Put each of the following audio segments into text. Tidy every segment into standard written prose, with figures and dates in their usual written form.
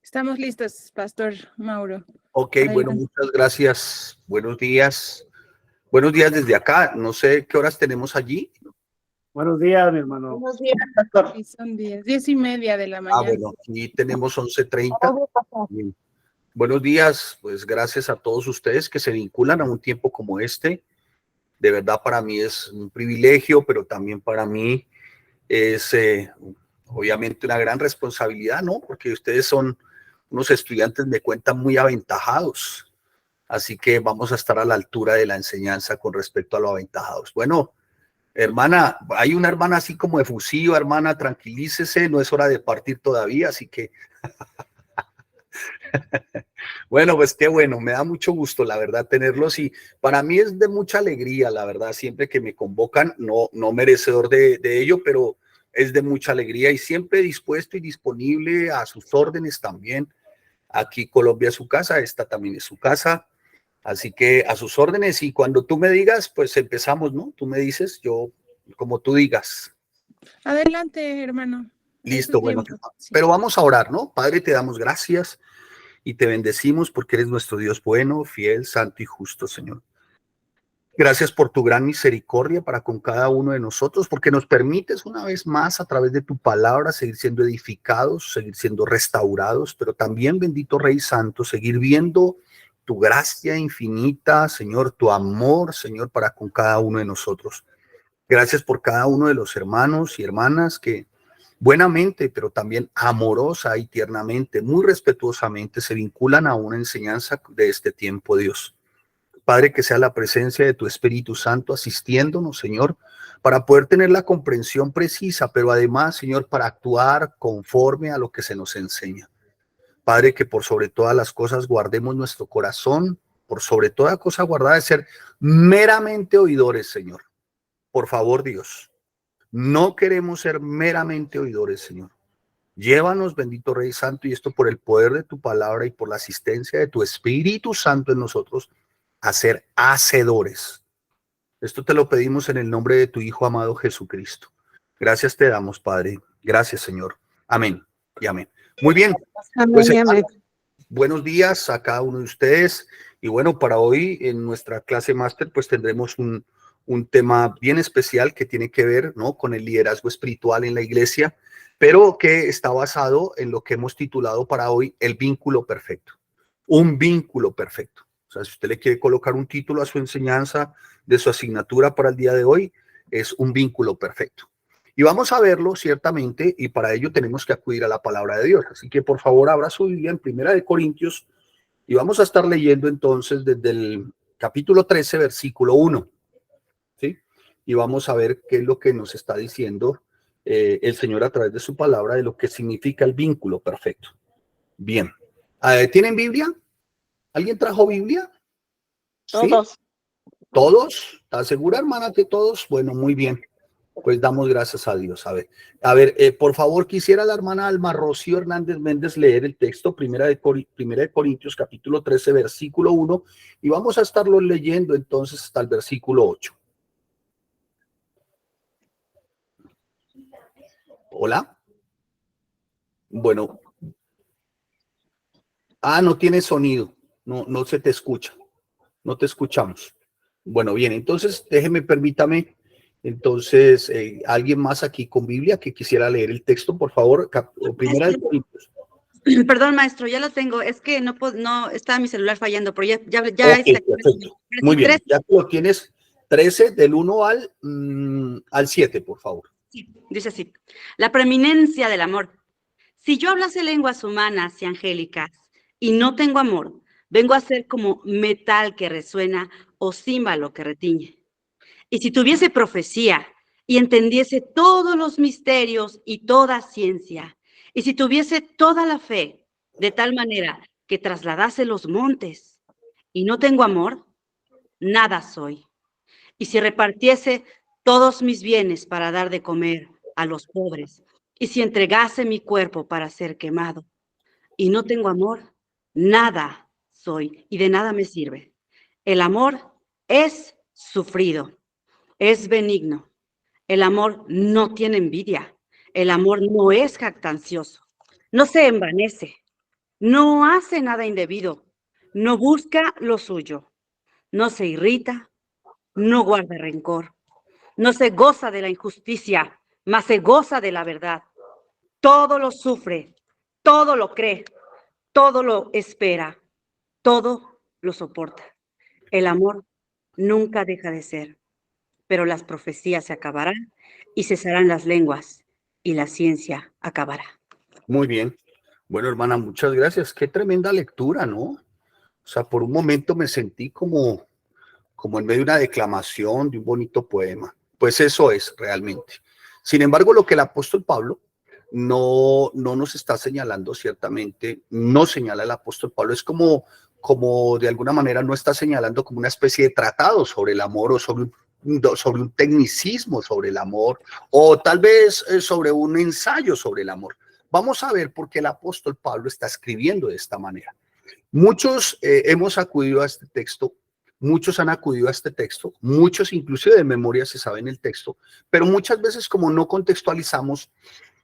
Estamos listos, Pastor Mauro. Ok, Adelante. bueno, muchas gracias. Buenos días. Buenos días desde acá. No sé qué horas tenemos allí. Buenos días, mi hermano. Buenos días, pastor. Sí, son 10:30 de la mañana. Bueno, aquí tenemos 11:30. Bien. Buenos días, pues gracias a todos ustedes que se vinculan a un tiempo como este. De verdad para mí es un privilegio, pero también para mí es obviamente una gran responsabilidad, ¿no? Porque ustedes son unos estudiantes, me cuentan, muy aventajados. Así que vamos a estar a la altura de la enseñanza con respecto a los aventajados. Bueno, hermana, hay una hermana así como efusiva, hermana, tranquilícese, no es hora de partir todavía, así que... Bueno, pues qué bueno, me da mucho gusto, la verdad, tenerlos y para mí es de mucha alegría, la verdad, siempre que me convocan, no merecedor de ello, pero es de mucha alegría y siempre dispuesto y disponible a sus órdenes también. Aquí Colombia es su casa, esta también es su casa, así que a sus órdenes y cuando tú me digas, pues empezamos, ¿no? Tú me dices, yo como tú digas. Adelante, hermano. Listo, bueno, pero vamos a orar, ¿no? Padre, te damos gracias y te bendecimos porque eres nuestro Dios bueno, fiel, santo y justo, Señor. Gracias por tu gran misericordia para con cada uno de nosotros, porque nos permites una vez más a través de tu palabra seguir siendo edificados, seguir siendo restaurados, pero también, bendito Rey Santo, seguir viendo tu gracia infinita, Señor, tu amor, Señor, para con cada uno de nosotros. Gracias por cada uno de los hermanos y hermanas que buenamente, pero también amorosa y tiernamente, muy respetuosamente, se vinculan a una enseñanza de este tiempo, Dios. Padre, que sea la presencia de tu Espíritu Santo asistiéndonos, Señor, para poder tener la comprensión precisa, pero además, Señor, para actuar conforme a lo que se nos enseña. Padre, que por sobre todas las cosas guardemos nuestro corazón, por sobre toda cosa guardada, de ser meramente oidores, Señor. Por favor, Dios, no queremos ser meramente oidores, Señor. Llévanos, bendito Rey Santo, y esto por el poder de tu palabra y por la asistencia de tu Espíritu Santo en nosotros, a ser hacedores. Esto te lo pedimos en el nombre de tu Hijo amado Jesucristo. Gracias te damos, Padre. Gracias, Señor. Amén y amén. Muy bien. Pues, Amén. buenos días a cada uno de ustedes. Y bueno, para hoy en nuestra clase máster, pues tendremos un tema bien especial que tiene que ver, ¿no?, con el liderazgo espiritual en la iglesia, pero que está basado en lo que hemos titulado para hoy el vínculo perfecto. Un vínculo perfecto. O sea, si usted le quiere colocar un título a su enseñanza de su asignatura para el día de hoy, es un vínculo perfecto. Y vamos a verlo ciertamente, y para ello tenemos que acudir a la palabra de Dios. Así que por favor abra su Biblia en Primera de Corintios y vamos a estar leyendo entonces desde el capítulo 13, versículo 1. ¿Sí? Y vamos a ver qué es lo que nos está diciendo el Señor a través de su palabra de lo que significa el vínculo perfecto. Bien. ¿Tienen Biblia? ¿Alguien trajo Biblia? Todos. ¿Sí? ¿Todos? ¿Estás segura, hermana, que todos? Bueno, muy bien. Pues damos gracias a Dios. A ver, por favor, quisiera la hermana Alma Rocío Hernández Méndez leer el texto, Primera de Corintios, capítulo 13, versículo 1, y vamos a estarlo leyendo entonces hasta el versículo 8. Hola. Bueno. No tiene sonido. No se te escucha. No te escuchamos. Bueno, bien, entonces permítame, entonces, alguien más aquí con Biblia que quisiera leer el texto, por favor, Primera de Corintios. Perdón, maestro, ya lo tengo. Es que no está mi celular fallando, pero ya Okay, perfecto. Muy bien, ya lo tienes. 13 del 1 al 7, por favor. Sí, dice así. La preeminencia del amor. Si yo hablase lenguas humanas y angélicas y no tengo amor, vengo a ser como metal que resuena o címbalo que retiñe. Y si tuviese profecía y entendiese todos los misterios y toda ciencia, y si tuviese toda la fe, de tal manera que trasladase los montes, y no tengo amor, nada soy. Y si repartiese todos mis bienes para dar de comer a los pobres, y si entregase mi cuerpo para ser quemado, y no tengo amor, nada soy, y de nada me sirve. El amor es sufrido. Es benigno. El amor no tiene envidia. El amor no es jactancioso. No se envanece. no hace nada indebido, no busca lo suyo, no se irrita, no guarda rencor, no se goza de la injusticia, mas se goza de la verdad. Todo lo sufre, todo lo cree, todo lo espera, todo lo soporta. El amor nunca deja de ser, pero las profecías se acabarán y cesarán las lenguas y la ciencia acabará. Muy bien. Bueno, hermana, muchas gracias. Qué tremenda lectura, ¿no? O sea, por un momento me sentí como en medio de una declamación de un bonito poema. Pues eso es realmente. Sin embargo, lo que el apóstol Pablo no nos está señalando ciertamente, no señala el apóstol Pablo, es como de alguna manera no está señalando como una especie de tratado sobre el amor o sobre un tecnicismo sobre el amor o tal vez sobre un ensayo sobre el amor. Vamos a ver por qué el apóstol Pablo está escribiendo de esta manera. Muchos hemos acudido a este texto. Muchos han acudido a este texto, muchos inclusive de memoria se saben el texto, pero muchas veces como no contextualizamos,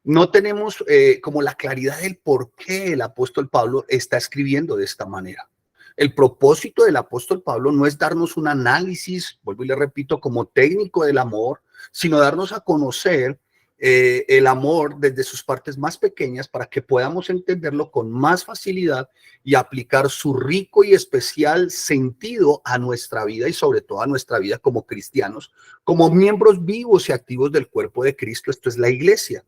no tenemos como la claridad del por qué el apóstol Pablo está escribiendo de esta manera. El propósito del apóstol Pablo no es darnos un análisis, vuelvo y le repito, como técnico del amor, sino darnos a conocer el amor desde sus partes más pequeñas para que podamos entenderlo con más facilidad y aplicar su rico y especial sentido a nuestra vida y sobre todo a nuestra vida como cristianos, como miembros vivos y activos del cuerpo de Cristo. Esto es la iglesia.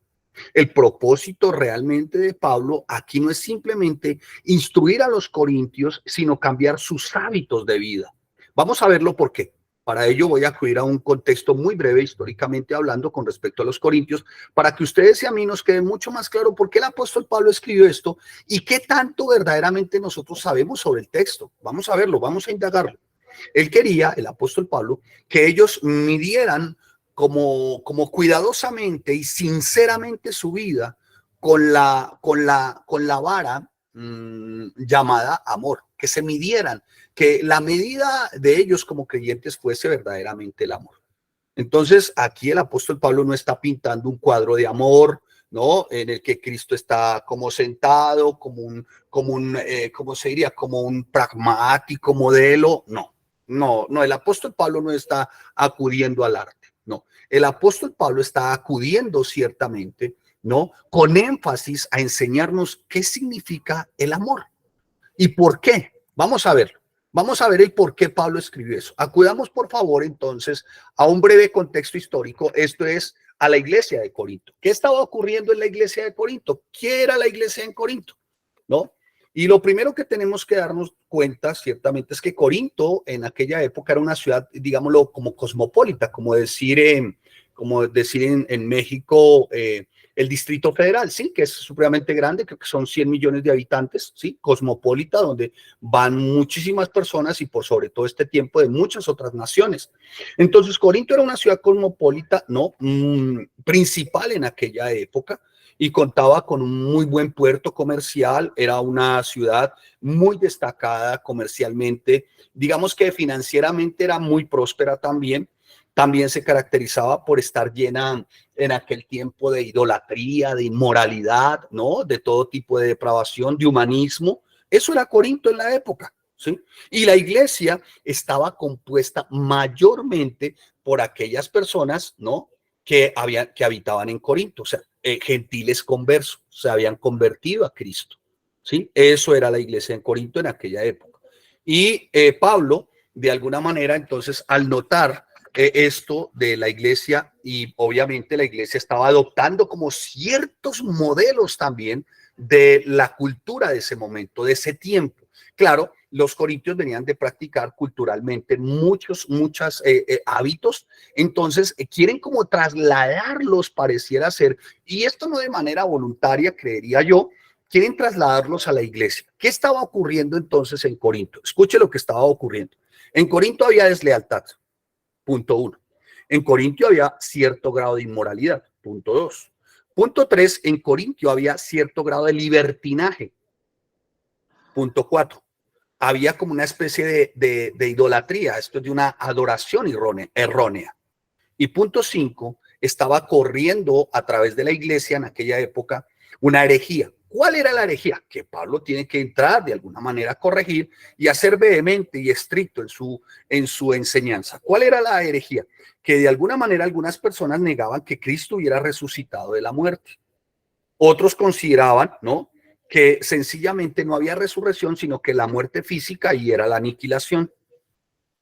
El propósito realmente de Pablo aquí no es simplemente instruir a los corintios, sino cambiar sus hábitos de vida. Vamos a verlo por qué. Para ello voy a acudir a un contexto muy breve históricamente hablando con respecto a los corintios, para que ustedes y a mí nos quede mucho más claro por qué el apóstol Pablo escribió esto y qué tanto verdaderamente nosotros sabemos sobre el texto. Vamos a verlo, vamos a indagarlo. Él quería, el apóstol Pablo, que ellos midieran como cuidadosamente y sinceramente su vida con la vara llamada amor, que se midieran, que la medida de ellos como creyentes fuese verdaderamente el amor. Entonces, aquí el apóstol Pablo no está pintando un cuadro de amor, ¿no? En el que Cristo está como sentado, ¿cómo se diría? Como un pragmático modelo. No, el apóstol Pablo no está acudiendo al arte, no. El apóstol Pablo está acudiendo ciertamente, ¿no? Con énfasis a enseñarnos qué significa el amor y por qué. Vamos a verlo. Vamos a ver el por qué Pablo escribió eso. Acudamos, por favor, entonces, a un breve contexto histórico. Esto es a la iglesia de Corinto. ¿Qué estaba ocurriendo en la iglesia de Corinto? ¿Qué era la iglesia en Corinto? ¿No? Y lo primero que tenemos que darnos cuenta, ciertamente, es que Corinto en aquella época era una ciudad, digámoslo, como cosmopolita, como decir en México, el Distrito Federal, sí, que es supremamente grande, creo que son 100 millones de habitantes, sí, cosmopolita, donde van muchísimas personas y por sobre todo este tiempo de muchas otras naciones. Entonces, Corinto era una ciudad cosmopolita, ¿no? Principal en aquella época y contaba con un muy buen puerto comercial, era una ciudad muy destacada comercialmente, digamos que financieramente era muy próspera también. También se caracterizaba por estar llena en aquel tiempo de idolatría, de inmoralidad, ¿no? De todo tipo de depravación, de humanismo. Eso era Corinto en la época, ¿sí? Y la iglesia estaba compuesta mayormente por aquellas personas, ¿no? Que habitaban en Corinto, o sea, gentiles conversos, se habían convertido a Cristo, ¿sí? Eso era la iglesia en Corinto en aquella época. Y Pablo, de alguna manera, entonces, al notar esto de la iglesia, y obviamente la iglesia estaba adoptando como ciertos modelos también de la cultura de ese momento, de ese tiempo. Claro, los corintios venían de practicar culturalmente muchos hábitos, entonces quieren como trasladarlos, pareciera ser, y esto no de manera voluntaria, creería yo, quieren trasladarlos a la iglesia. ¿Qué estaba ocurriendo entonces en Corinto? Escuche lo que estaba ocurriendo. En Corinto había deslealtad. Punto 1. En Corintio había cierto grado de inmoralidad. Punto 2. Punto 3. En Corintio había cierto grado de libertinaje. Punto 4. Había como una especie de idolatría. Esto es de una adoración errónea. Y punto 5. Estaba corriendo a través de la iglesia en aquella época una herejía. ¿Cuál era la herejía? Que Pablo tiene que entrar de alguna manera a corregir y a ser vehemente y estricto en su enseñanza. ¿Cuál era la herejía? Que de alguna manera algunas personas negaban que Cristo hubiera resucitado de la muerte. Otros consideraban, ¿no?, que sencillamente no había resurrección, sino que la muerte física y era la aniquilación.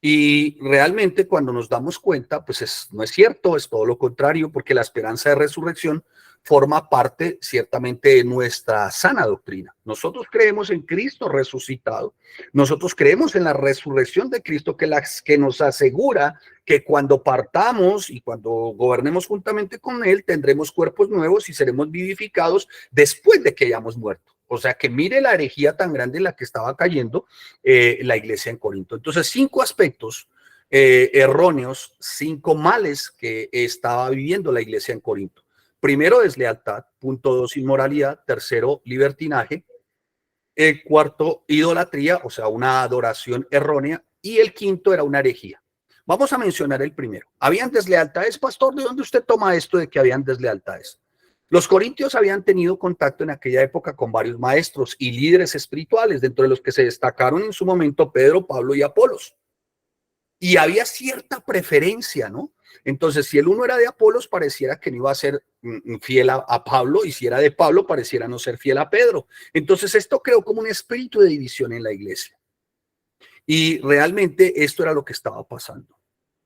Y realmente cuando nos damos cuenta, pues no es cierto, es todo lo contrario, porque la esperanza de resurrección forma parte ciertamente de nuestra sana doctrina. Nosotros creemos en Cristo resucitado, nosotros creemos en la resurrección de Cristo que nos asegura que cuando partamos y cuando gobernemos juntamente con Él, tendremos cuerpos nuevos y seremos vivificados después de que hayamos muerto. O sea que mire la herejía tan grande en la que estaba cayendo la iglesia en Corinto. Entonces, 5 aspectos erróneos, 5 males que estaba viviendo la iglesia en Corinto. Primero, deslealtad. Punto 2, inmoralidad. Tercero, libertinaje. El cuarto, idolatría, o sea, una adoración errónea. Y el quinto era una herejía. Vamos a mencionar el primero. ¿Habían deslealtades, pastor? ¿De dónde usted toma esto de que habían deslealtades? Los corintios habían tenido contacto en aquella época con varios maestros y líderes espirituales, dentro de los que se destacaron en su momento Pedro, Pablo y Apolos. Y había cierta preferencia, ¿no? Entonces, si el uno era de Apolos, pareciera que no iba a ser fiel a Pablo, y si era de Pablo, pareciera no ser fiel a Pedro. Entonces, esto creó como un espíritu de división en la iglesia. Y realmente esto era lo que estaba pasando.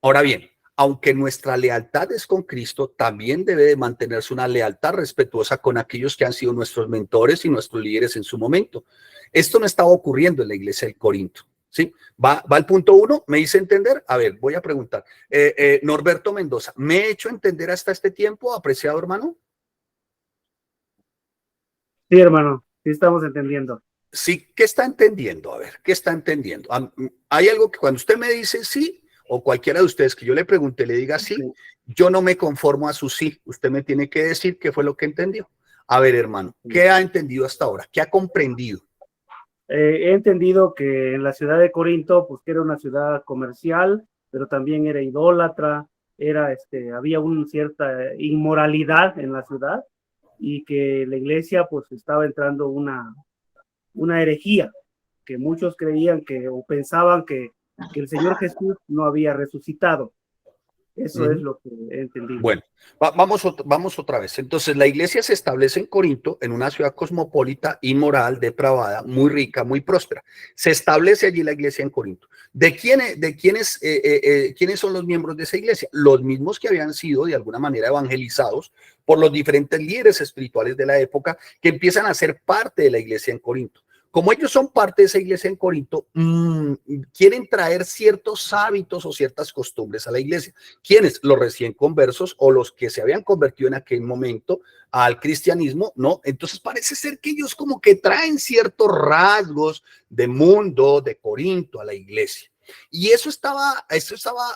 Ahora bien, aunque nuestra lealtad es con Cristo, también debe de mantenerse una lealtad respetuosa con aquellos que han sido nuestros mentores y nuestros líderes en su momento. Esto no estaba ocurriendo en la iglesia del Corinto. ¿Sí? Va al punto 1, ¿me hice entender? A ver, voy a preguntar. Norberto Mendoza, ¿me he hecho entender hasta este tiempo, apreciado hermano? Sí, hermano, sí estamos entendiendo. Sí, ¿qué está entendiendo? A ver, ¿qué está entendiendo? Hay algo que cuando usted me dice sí, o cualquiera de ustedes que yo le pregunte le diga sí, yo no me conformo a su sí. Usted me tiene que decir qué fue lo que entendió. A ver, hermano, ¿qué ha entendido hasta ahora? ¿Qué ha comprendido? He entendido que en la ciudad de Corinto, pues que era una ciudad comercial, pero también era idólatra, había una cierta inmoralidad en la ciudad, y que la iglesia pues estaba entrando una herejía, que muchos creían o pensaban que el Señor Jesús no había resucitado. Eso es lo que he entendido. Bueno, vamos otra vez. Entonces, la iglesia se establece en Corinto, en una ciudad cosmopolita, inmoral, depravada, muy rica, muy próspera. Se establece allí la iglesia en Corinto. ¿Quiénes son los miembros de esa iglesia? Los mismos que habían sido de alguna manera evangelizados por los diferentes líderes espirituales de la época, que empiezan a ser parte de la iglesia en Corinto. Como ellos son parte de esa iglesia en Corinto, quieren traer ciertos hábitos o ciertas costumbres a la iglesia. ¿Quiénes? Los recién conversos o los que se habían convertido en aquel momento al cristianismo, ¿no? Entonces parece ser que ellos como que traen ciertos rasgos de mundo de Corinto a la iglesia. Y eso estaba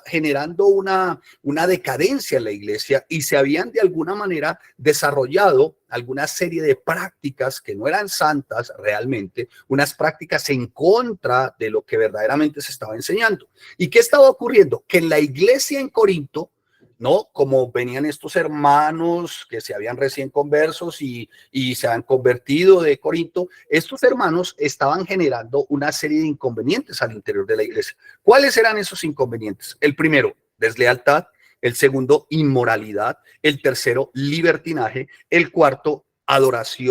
generando una decadencia en la iglesia, y se habían de alguna manera desarrollado alguna serie de prácticas que no eran santas realmente, unas prácticas en contra de lo que verdaderamente se estaba enseñando. ¿Y qué estaba ocurriendo? Que en la iglesia en Corinto, ¿no? Como venían estos hermanos que se habían recién conversos y se han convertido de Corinto, estos hermanos estaban generando una serie de inconvenientes al interior de la iglesia. ¿Cuáles eran esos inconvenientes? El primero, deslealtad. El segundo, inmoralidad. El tercero, libertinaje. El cuarto,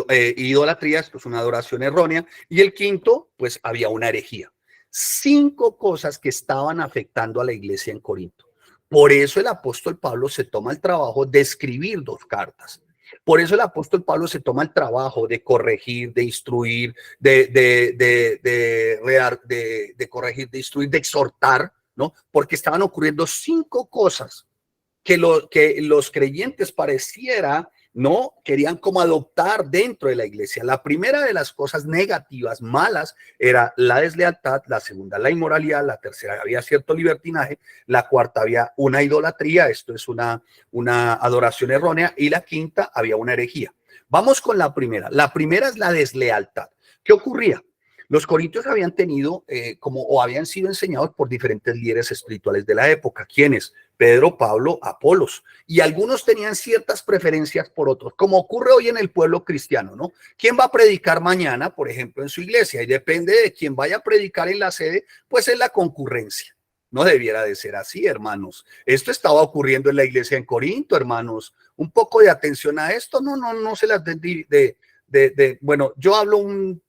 idolatría, esto es una adoración errónea. Y el quinto, pues había una herejía. 5 cosas que estaban afectando a la iglesia en Corinto. Por eso el apóstol Pablo se toma el trabajo de escribir 2 cartas. Por eso el apóstol Pablo se toma el trabajo de corregir, de instruir, de corregir, de instruir, de exhortar, ¿no? Porque estaban ocurriendo 5 cosas que los creyentes pareciera, ¿no?, querían como adoptar dentro de la iglesia. La primera de las cosas negativas, malas, era la deslealtad. La segunda, la inmoralidad. La tercera, había cierto libertinaje. La cuarta, había una idolatría, esto es una adoración errónea. Y la quinta, había una herejía. Vamos con la primera. La primera es la deslealtad. ¿Qué ocurría? Los corintios habían tenido habían sido enseñados por diferentes líderes espirituales de la época. ¿Quiénes? Pedro, Pablo, Apolos. Y algunos tenían ciertas preferencias por otros, como ocurre hoy en el pueblo cristiano, ¿no? ¿Quién va a predicar mañana, por ejemplo, en su iglesia? Y depende de quién vaya a predicar en la sede, pues es la concurrencia. No debiera de ser así, hermanos. Esto estaba ocurriendo en la iglesia en Corinto, hermanos. Un poco de atención a esto. No se las bueno, yo hablo un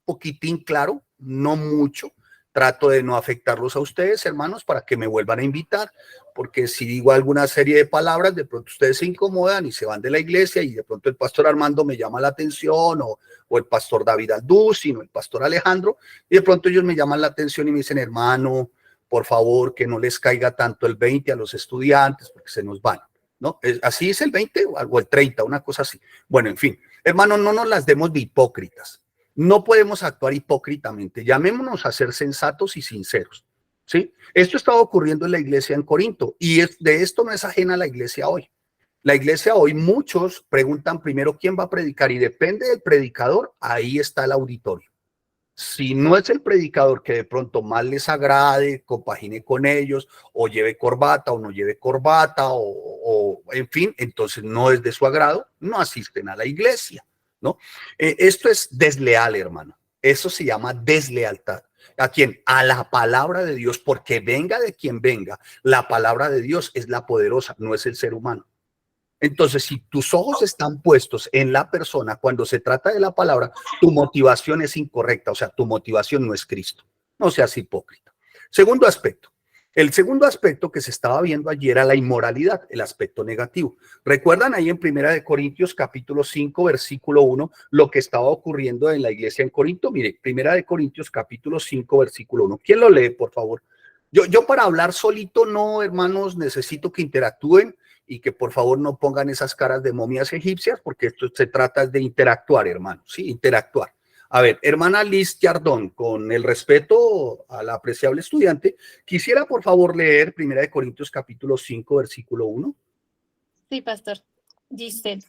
poquitín claro, no mucho. Trato de no afectarlos a ustedes, hermanos, para que me vuelvan a invitar, porque si digo alguna serie de palabras, de pronto ustedes se incomodan y se van de la iglesia, y de pronto el pastor Armando me llama la atención, o el pastor David Alducin, o el pastor Alejandro, y de pronto ellos me llaman la atención y me dicen, hermano, por favor, que no les caiga tanto el 20 a los estudiantes, porque se nos van, ¿no? Así es el 20 o el 30, una cosa así. Bueno, en fin, hermano, no nos las demos de hipócritas. No podemos actuar hipócritamente. Llamémonos a ser sensatos y sinceros, ¿sí? Esto estaba ocurriendo en la iglesia en Corinto, y de esto no es ajena a la iglesia hoy. La iglesia hoy, muchos preguntan primero quién va a predicar, y depende del predicador, ahí está el auditorio. Si no es el predicador que de pronto más les agrade, compagine con ellos, o lleve corbata o no lleve corbata, o en fin, entonces no es de su agrado, no asisten a la iglesia, ¿no? Esto es desleal, hermano. Eso se llama deslealtad. ¿A quién? A la palabra de Dios, porque venga de quien venga, la palabra de Dios es la poderosa, no es el ser humano. Entonces, si tus ojos están puestos en la persona cuando se trata de la palabra, tu motivación es incorrecta, o sea, tu motivación no es Cristo. No seas hipócrita. Segundo aspecto. El segundo aspecto que se estaba viendo ayer era la inmoralidad, el aspecto negativo. ¿Recuerdan ahí en 1 Corintios capítulo 5, versículo 1, lo que estaba ocurriendo en la iglesia en Corinto? Mire, 1 Corintios capítulo 5, versículo 1. ¿Quién lo lee, por favor? Yo para hablar solito, no, hermanos, necesito que interactúen y que por favor no pongan esas caras de momias egipcias, porque esto se trata de interactuar, hermanos, sí, interactuar. A ver, hermana Liz Yardón, con el respeto al apreciable estudiante, quisiera por favor leer 1 Corintios capítulo 5, versículo 1. Sí, pastor. Dice,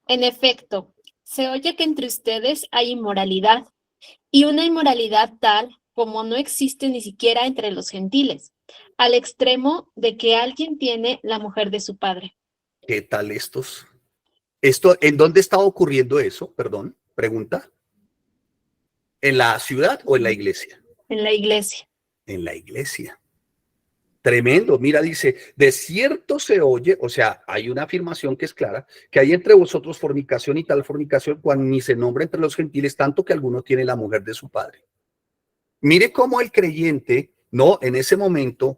en efecto, se oye que entre ustedes hay inmoralidad, y una inmoralidad tal como no existe ni siquiera entre los gentiles, al extremo de que alguien tiene la mujer de su padre. ¿Qué tal estos? ¿En dónde estaba ocurriendo eso? Perdón, pregunta. ¿En la ciudad o en la iglesia? En la iglesia. En la iglesia. Tremendo. Mira, dice, de cierto se oye, o sea, hay una afirmación que es clara, que hay entre vosotros fornicación, y tal fornicación cuando ni se nombra entre los gentiles, tanto que alguno tiene la mujer de su padre. Mire cómo el creyente, ¿no? En ese momento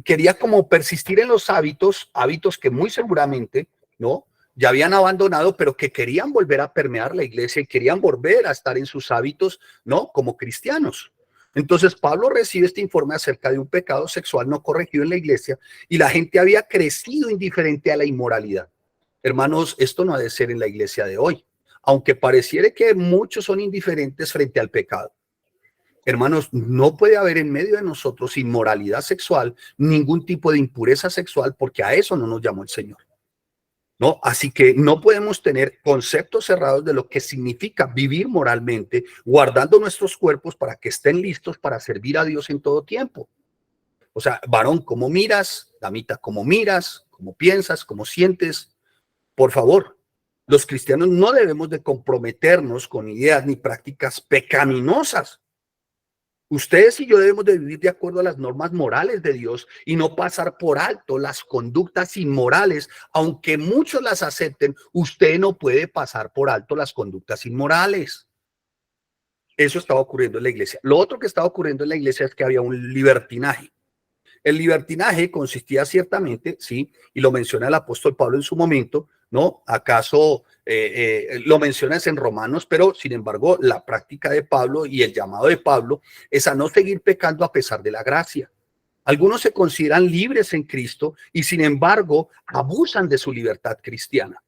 quería como persistir en los hábitos que muy seguramente, ¿no?, ya habían abandonado, pero que querían volver a permear la iglesia y querían volver a estar en sus hábitos, ¿no?, como cristianos. Entonces Pablo recibe este informe acerca de un pecado sexual no corregido en la iglesia, y la gente había crecido indiferente a la inmoralidad. Hermanos, esto no ha de ser en la iglesia de hoy, aunque pareciera que muchos son indiferentes frente al pecado. Hermanos, no puede haber en medio de nosotros inmoralidad sexual, ningún tipo de impureza sexual, porque a eso no nos llamó el Señor, ¿no? Así que no podemos tener conceptos cerrados de lo que significa vivir moralmente, guardando nuestros cuerpos para que estén listos para servir a Dios en todo tiempo. O sea, varón, ¿cómo miras? Damita, ¿cómo miras? ¿Cómo piensas? ¿Cómo sientes? Por favor, los cristianos no debemos de comprometernos con ideas ni prácticas pecaminosas. Ustedes y yo debemos de vivir de acuerdo a las normas morales de Dios y no pasar por alto las conductas inmorales. Aunque muchos las acepten, usted no puede pasar por alto las conductas inmorales. Eso estaba ocurriendo en la iglesia. Lo otro que estaba ocurriendo en la iglesia es que había un libertinaje. El libertinaje consistía ciertamente, sí, y lo menciona el apóstol Pablo en su momento, ¿no? ¿Acaso lo mencionas en Romanos? Pero sin embargo, la práctica de Pablo y el llamado de Pablo es a no seguir pecando a pesar de la gracia. Algunos se consideran libres en Cristo y sin embargo abusan de su libertad cristiana.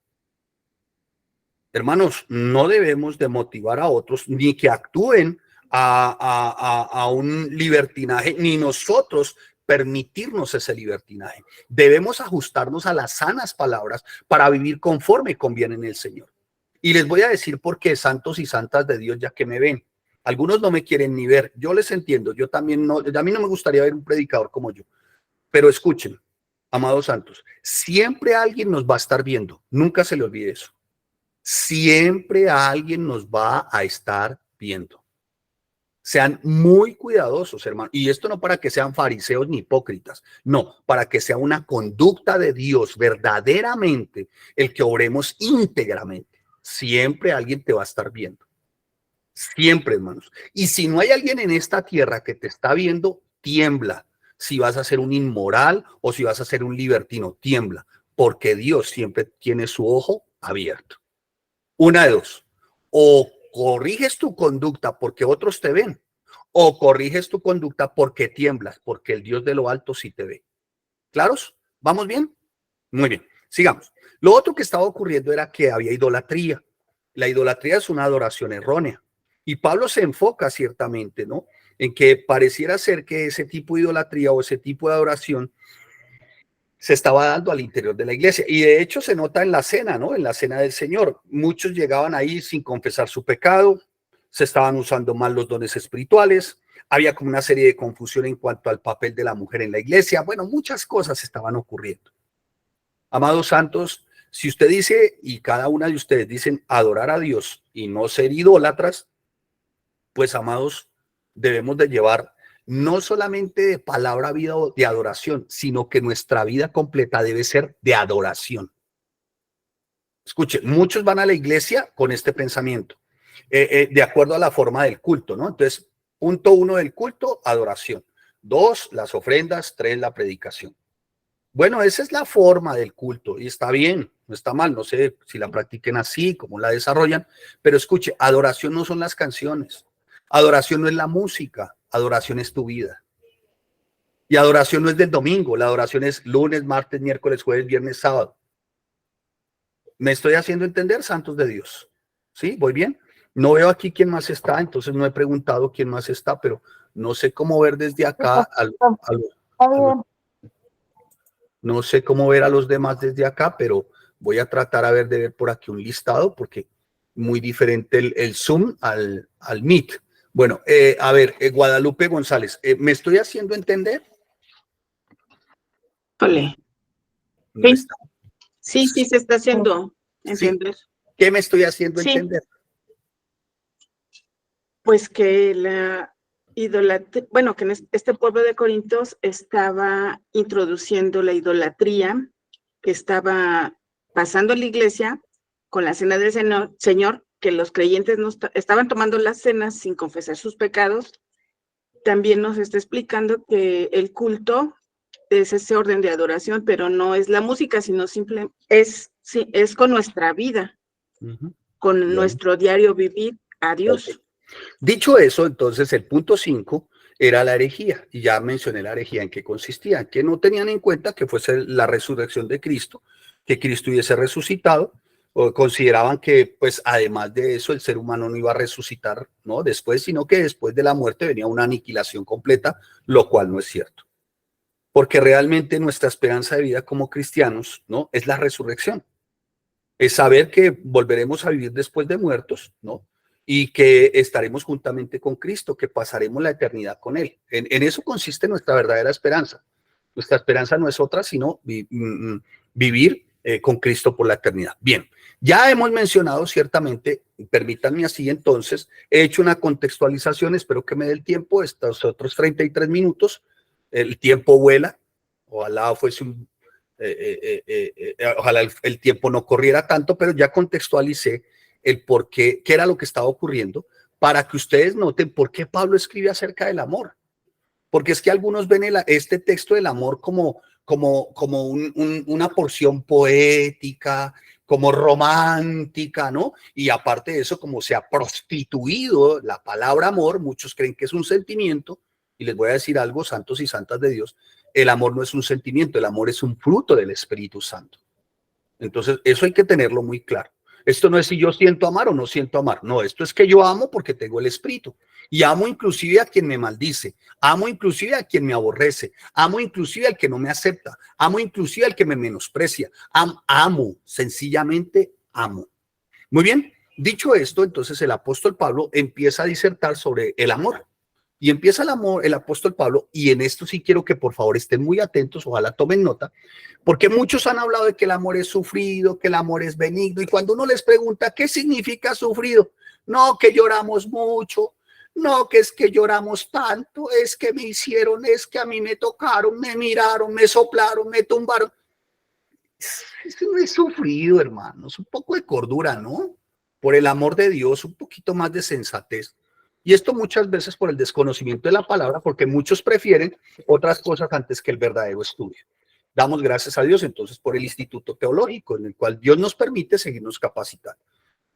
Hermanos, no debemos de motivar a otros ni que actúen a un libertinaje, ni nosotros permitirnos ese libertinaje. Debemos ajustarnos a las sanas palabras para vivir conforme conviene en el Señor. Y les voy a decir por qué, santos y santas de Dios, ya que me ven. Algunos no me quieren ni ver. Yo les entiendo. Yo también no. A mí no me gustaría ver un predicador como yo. Pero escuchen, amados santos, siempre alguien nos va a estar viendo. Nunca se le olvide eso. Siempre alguien nos va a estar viendo. Sean muy cuidadosos, hermano. Y esto no para que sean fariseos ni hipócritas. No, para que sea una conducta de Dios verdaderamente, el que obremos íntegramente. Siempre alguien te va a estar viendo. Siempre, hermanos. Y si no hay alguien en esta tierra que te está viendo, tiembla. Si vas a ser un inmoral o si vas a ser un libertino, tiembla. Porque Dios siempre tiene su ojo abierto. Una de dos. O corriges tu conducta porque otros te ven, o corriges tu conducta porque tiemblas, porque el Dios de lo alto sí te ve. ¿Claros? ¿Vamos bien? Muy bien. Sigamos. Lo otro que estaba ocurriendo era que había idolatría. La idolatría es una adoración errónea. Y Pablo se enfoca ciertamente, ¿no? En que pareciera ser que ese tipo de idolatría o ese tipo de adoración se estaba dando al interior de la iglesia. Y de hecho se nota en la cena, ¿no? En la cena del Señor. Muchos llegaban ahí sin confesar su pecado, se estaban usando mal los dones espirituales, había como una serie de confusión en cuanto al papel de la mujer en la iglesia. Bueno, muchas cosas estaban ocurriendo. Amados santos, si usted dice, y cada una de ustedes dicen adorar a Dios y no ser idólatras, pues amados, debemos de llevar no solamente de palabra vida o de adoración, sino que nuestra vida completa debe ser de adoración. Escuche, muchos van a la iglesia con este pensamiento, de acuerdo a la forma del culto, ¿no? Entonces, punto 1 del culto, adoración. 2, las ofrendas. 3, la predicación. Bueno, esa es la forma del culto y está bien, no está mal, no sé si la practiquen así, cómo la desarrollan, pero escuche, adoración no son las canciones, adoración no es la música, adoración es tu vida. Y adoración no es del domingo, la adoración es lunes, martes, miércoles, jueves, viernes, sábado. ¿Me estoy haciendo entender, santos de Dios? ¿Sí? ¿Voy bien? No veo aquí quién más está, entonces no he preguntado quién más está, pero no sé cómo ver desde acá no sé cómo ver a los demás desde acá, pero voy a tratar a ver de ver por aquí un listado, porque muy diferente el Zoom al Meet. Bueno, a ver, Guadalupe González, ¿me estoy haciendo entender? Ole. No Sí. está. Sí, se está haciendo entender. Sí. ¿Qué me estoy haciendo Sí. entender? Pues que la idolatría, bueno, que en este pueblo de Corintios estaba introduciendo la idolatría que estaba pasando en la iglesia con la cena del Señor, que los creyentes no estaban tomando las cenas sin confesar sus pecados. También nos está explicando que el culto es ese orden de adoración, pero no es la música, sino es con nuestra vida, con Bien. nuestro diario vivir a Dios. Okay. Dicho eso, entonces el punto 5 era la herejía, y ya mencioné la herejía en qué consistía, que no tenían en cuenta que fuese la resurrección de Cristo, que Cristo hubiese resucitado, o consideraban que pues además de eso el ser humano no iba a resucitar, ¿no? Después, sino que después de la muerte venía una aniquilación completa, lo cual no es cierto. Porque realmente nuestra esperanza de vida como cristianos, ¿no? Es la resurrección. Es saber que volveremos a vivir después de muertos, ¿no? Y que estaremos juntamente con Cristo, que pasaremos la eternidad con Él. En eso consiste nuestra verdadera esperanza. Nuestra esperanza no es otra, sino vivir con Cristo por la eternidad. Bien, ya hemos mencionado ciertamente, permítanme así entonces, he hecho una contextualización, espero que me dé el tiempo, estos otros 33 minutos, el tiempo vuela, ojalá fuese ojalá el tiempo no corriera tanto, pero ya contextualicé el por qué, qué era lo que estaba ocurriendo, para que ustedes noten por qué Pablo escribe acerca del amor. Porque es que algunos ven este texto del amor como una porción poética, como romántica, ¿no? Y aparte de eso, como se ha prostituido la palabra amor, muchos creen que es un sentimiento, y les voy a decir algo, santos y santas de Dios, el amor no es un sentimiento, el amor es un fruto del Espíritu Santo. Entonces, eso hay que tenerlo muy claro. Esto no es si yo siento amar o no siento amar. No, esto es que yo amo porque tengo el Espíritu. Y amo inclusive a quien me maldice. Amo inclusive a quien me aborrece. Amo inclusive al que no me acepta. Amo inclusive al que me menosprecia. Amo, sencillamente amo. Muy bien, dicho esto, entonces el apóstol Pablo empieza a disertar sobre el amor. Y empieza el amor, el apóstol Pablo, y en esto sí quiero que por favor estén muy atentos, ojalá tomen nota, porque muchos han hablado de que el amor es sufrido, que el amor es benigno, y cuando uno les pregunta qué significa sufrido, no, que lloramos mucho, no, que es que lloramos tanto, es que me hicieron, es que a mí me tocaron, me miraron, me soplaron, me tumbaron. Eso no es sufrido, hermanos, un poco de cordura, ¿no? Por el amor de Dios, un poquito más de sensatez. Y esto muchas veces por el desconocimiento de la palabra, porque muchos prefieren otras cosas antes que el verdadero estudio. Damos gracias a Dios entonces por el Instituto Teológico, en el cual Dios nos permite seguirnos capacitando.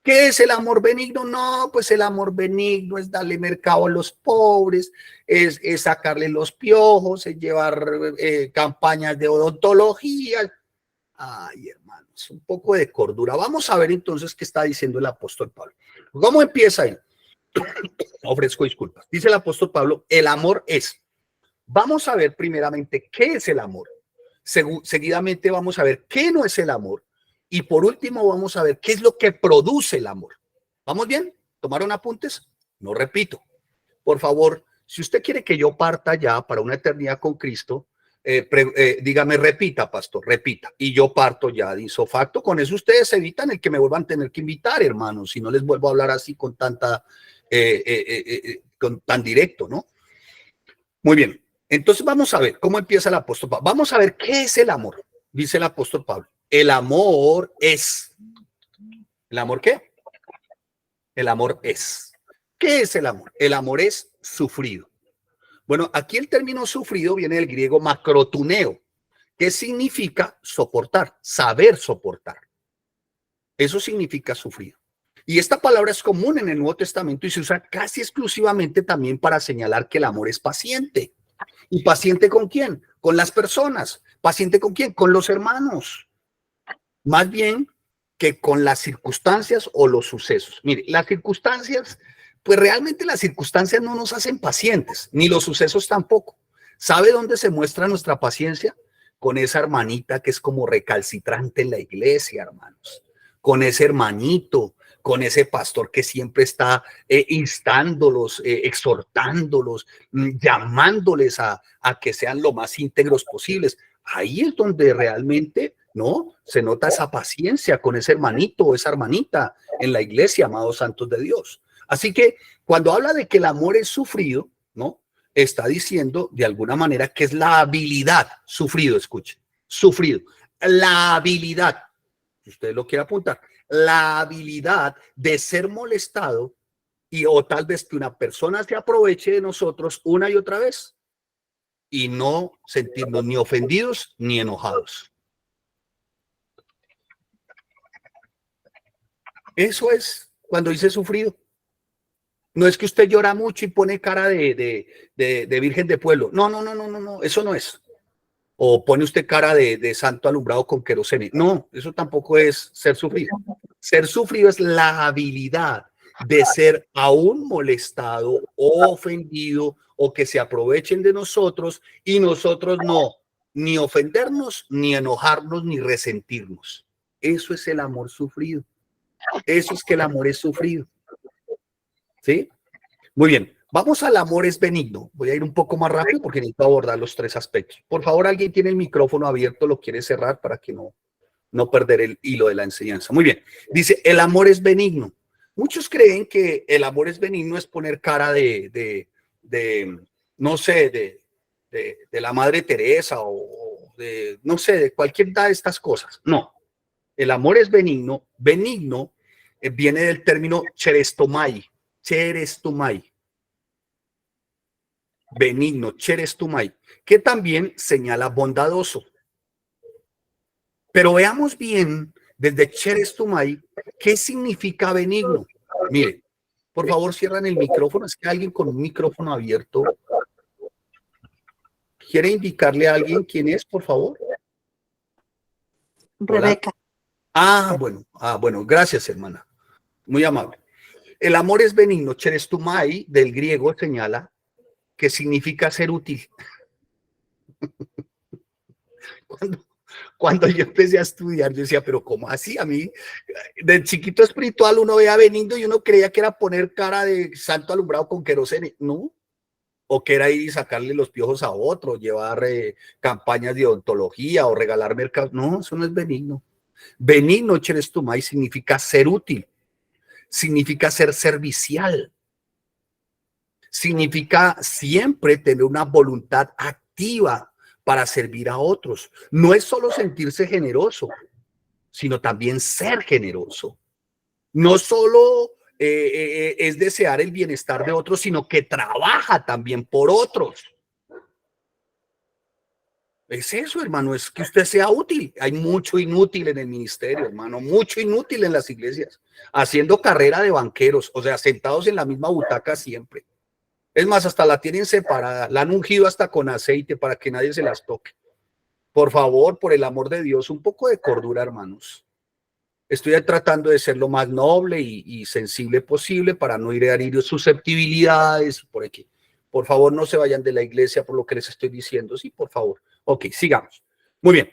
¿Qué es el amor benigno? No, pues el amor benigno es darle mercado a los pobres, es sacarle los piojos, es llevar campañas de odontología. Ay, hermanos, un poco de cordura. Vamos a ver entonces qué está diciendo el apóstol Pablo. ¿Cómo empieza ahí? Ofrezco disculpas. Dice el apóstol Pablo, el amor es. Vamos a ver primeramente qué es el amor. Seguidamente vamos a ver qué no es el amor. Y por último vamos a ver qué es lo que produce el amor. ¿Vamos bien? ¿Tomaron apuntes? No repito. Por favor, si usted quiere que yo parta ya para una eternidad con Cristo, dígame, repita, pastor, repita. Y yo parto ya de ipso facto. Con eso ustedes evitan el que me vuelvan a tener que invitar, hermanos. Si no les vuelvo a hablar así con tanta... tan directo, ¿no? Muy bien, entonces vamos a ver cómo empieza el apóstol Pablo. Vamos a ver qué es el amor, dice el apóstol Pablo. El amor es. ¿El amor qué? El amor es. ¿Qué es el amor? El amor es sufrido. Bueno, aquí el término sufrido viene del griego macrotuneo, que significa soportar, saber soportar. Eso significa sufrido. Y esta palabra es común en el Nuevo Testamento y se usa casi exclusivamente también para señalar que el amor es paciente. ¿Y paciente con quién? Con las personas. ¿Paciente con quién? Con los hermanos. Más bien que con las circunstancias o los sucesos. Mire, las circunstancias, pues realmente las circunstancias no nos hacen pacientes, ni los sucesos tampoco. ¿Sabe dónde se muestra nuestra paciencia? Con esa hermanita que es como recalcitrante en la iglesia, hermanos. Con ese hermanito, con ese pastor que siempre está instándolos, exhortándolos, llamándoles a que sean lo más íntegros posibles. Ahí es donde realmente, ¿no? Se nota esa paciencia con ese hermanito o esa hermanita en la iglesia, amados santos de Dios. Así que cuando habla de que el amor es sufrido, ¿no? Está diciendo de alguna manera que es la habilidad, sufrido, escuche, sufrido, la habilidad, si usted lo quiere apuntar, la habilidad de ser molestado o tal vez que una persona se aproveche de nosotros una y otra vez y no sentirnos ni ofendidos ni enojados. Eso es cuando dice sufrido. No es que usted llora mucho y pone cara de virgen de pueblo. No, eso no es. O pone usted cara de santo alumbrado con querosene. No, eso tampoco es ser sufrido. Ser sufrido es la habilidad de ser aún molestado o ofendido o que se aprovechen de nosotros y nosotros no, ni ofendernos, ni enojarnos, ni resentirnos. Eso es el amor sufrido. Eso es que el amor es sufrido. ¿Sí? Muy bien. Vamos al amor es benigno. Voy a ir un poco más rápido porque necesito abordar los tres aspectos. Por favor, alguien tiene el micrófono abierto, lo quiere cerrar para que no perder el hilo de la enseñanza. Muy bien. Dice, el amor es benigno. Muchos creen que el amor es benigno es poner cara no sé, de la Madre Teresa o de, no sé, de cualquiera de estas cosas. No. El amor es benigno. Benigno viene del término cherestomai. Cherestomai. Benigno, cherestomai, que también señala bondadoso. Pero veamos bien desde cherestomai qué significa benigno. Mire, por favor cierran el micrófono. Es que alguien con un micrófono abierto quiere indicarle a alguien quién es, por favor. Rebeca. Bueno, gracias, hermana. Muy amable. El amor es benigno. Cherestomai del griego señala que significa ser útil. Cuando yo empecé a estudiar, yo decía, pero ¿cómo así? A mí, de chiquito espiritual, uno veía benigno y uno creía que era poner cara de santo alumbrado con querosene. No, o que era ir y sacarle los piojos a otro, llevar campañas de odontología o regalar mercados. No, eso no es benigno. Benigno, cherestumai, significa ser útil, significa ser servicial, significa siempre tener una voluntad activa para servir a otros. No es solo sentirse generoso, sino también ser generoso. No solo es desear el bienestar de otros, sino que trabaja también por otros. Es eso, hermano, es que usted sea útil. Hay mucho inútil en el ministerio, hermano, mucho inútil en las iglesias, haciendo carrera de banqueros, o sea, sentados en la misma butaca siempre. Es más, hasta la tienen separada, la han ungido hasta con aceite para que nadie se las toque. Por favor, por el amor de Dios, un poco de cordura, hermanos. Estoy tratando de ser lo más noble y sensible posible para no ir a herir susceptibilidades. Por favor, no se vayan de la iglesia por lo que les estoy diciendo. Sí, por favor. Ok, sigamos. Muy bien.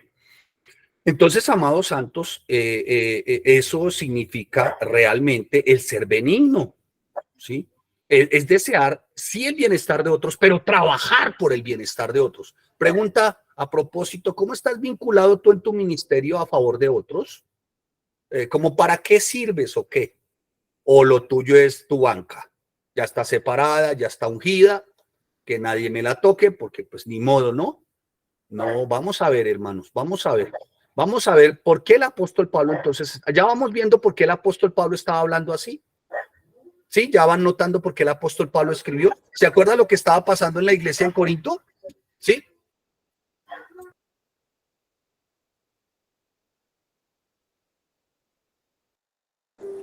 Entonces, amados santos, eso significa realmente el ser benigno, ¿sí? Es desear, sí, el bienestar de otros, pero trabajar por el bienestar de otros. Pregunta a propósito, ¿cómo estás vinculado tú en tu ministerio a favor de otros? ¿Cómo para qué sirves o qué? ¿O lo tuyo es tu banca? Ya está separada, ya está ungida, que nadie me la toque, porque pues ni modo, ¿no? No, vamos a ver, hermanos, vamos a ver. Vamos a ver por qué el apóstol Pablo, entonces, ya vamos viendo por qué el apóstol Pablo estaba hablando así. Sí, ya van notando por qué el apóstol Pablo escribió. ¿Se acuerdan lo que estaba pasando en la iglesia en Corinto? Sí.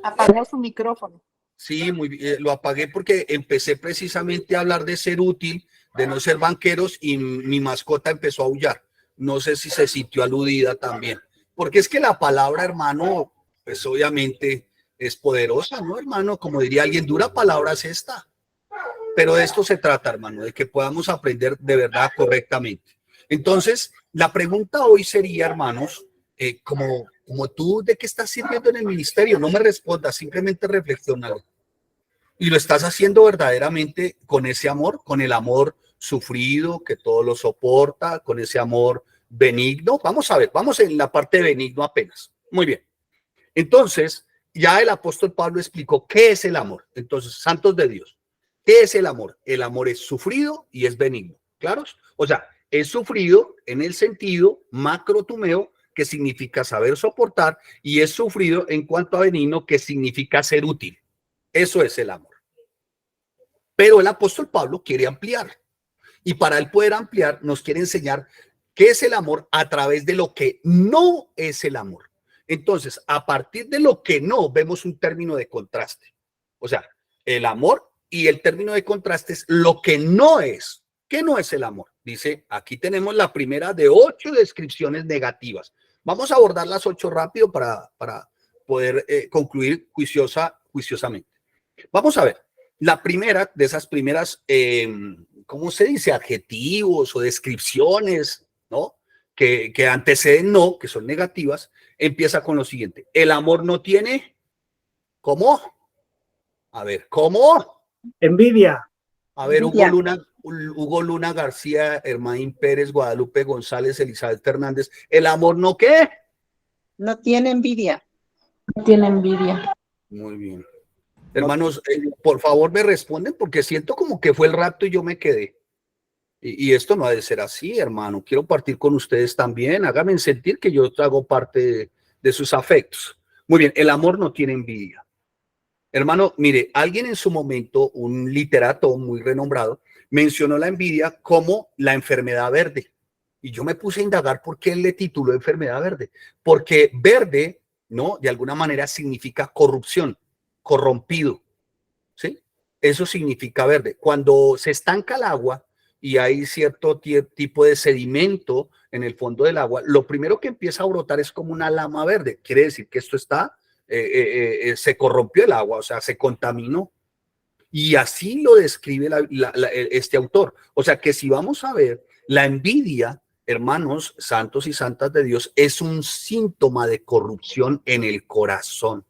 Apagó su micrófono. Sí, muy bien, lo apagué porque empecé precisamente a hablar de ser útil, de no ser banqueros, y mi mascota empezó a aullar. No sé si se sintió aludida también, porque es que la palabra, hermano, pues obviamente es poderosa, ¿no, hermano? Como diría alguien, dura palabra es esta. Pero de esto se trata, hermano, de que podamos aprender de verdad correctamente. Entonces, la pregunta hoy sería, hermanos, como tú, ¿de qué estás sirviendo en el ministerio? No me respondas, simplemente reflexiónalo. Y lo estás haciendo verdaderamente con ese amor, con el amor sufrido, que todo lo soporta, con ese amor benigno. Vamos a ver, vamos en la parte de benigno apenas. Muy bien. Entonces, ya el apóstol Pablo explicó qué es el amor. Entonces, santos de Dios, ¿qué es el amor? El amor es sufrido y es benigno. ¿Claros? O sea, es sufrido en el sentido macrotumeo, que significa saber soportar, y es sufrido en cuanto a benigno, que significa ser útil. Eso es el amor. Pero el apóstol Pablo quiere ampliar, y para él poder ampliar nos quiere enseñar qué es el amor a través de lo que no es el amor. Entonces, a partir de lo que no, vemos un término de contraste. O sea, el amor y el término de contraste es lo que no es. ¿Qué no es el amor? Dice, aquí tenemos la primera de 8 descripciones negativas. Vamos a abordar las 8 rápido para poder concluir juiciosamente. Vamos a ver, la primera de esas primeras, ¿cómo se dice? Adjetivos o descripciones, ¿no? Que anteceden no, que son negativas, empieza con lo siguiente. El amor no tiene, ¿cómo? A ver, ¿cómo? Envidia. A ver, Envidia. Hugo Luna García, Hermaín Pérez, Guadalupe González, Elizabeth Fernández. ¿El amor no qué? No tiene envidia. No tiene envidia. Muy bien. Hermanos, por favor me responden porque siento como que fue el rapto y yo me quedé. Y esto no ha de ser así, hermano. Quiero partir con ustedes también. Háganme sentir que yo hago parte de sus afectos. Muy bien, el amor no tiene envidia. Hermano, mire, alguien en su momento, un literato muy renombrado, mencionó la envidia como la enfermedad verde. Y yo me puse a indagar por qué él le tituló enfermedad verde. Porque verde, ¿no? De alguna manera significa corrupción, corrompido, ¿sí? Eso significa verde. Cuando se estanca el agua y hay cierto tipo de sedimento en el fondo del agua, lo primero que empieza a brotar es como una lama verde. Quiere decir que esto está, se corrompió el agua, o sea, se contaminó. Y así lo describe este autor. O sea, que si vamos a ver, la envidia, hermanos santos y santas de Dios, es un síntoma de corrupción en el corazón.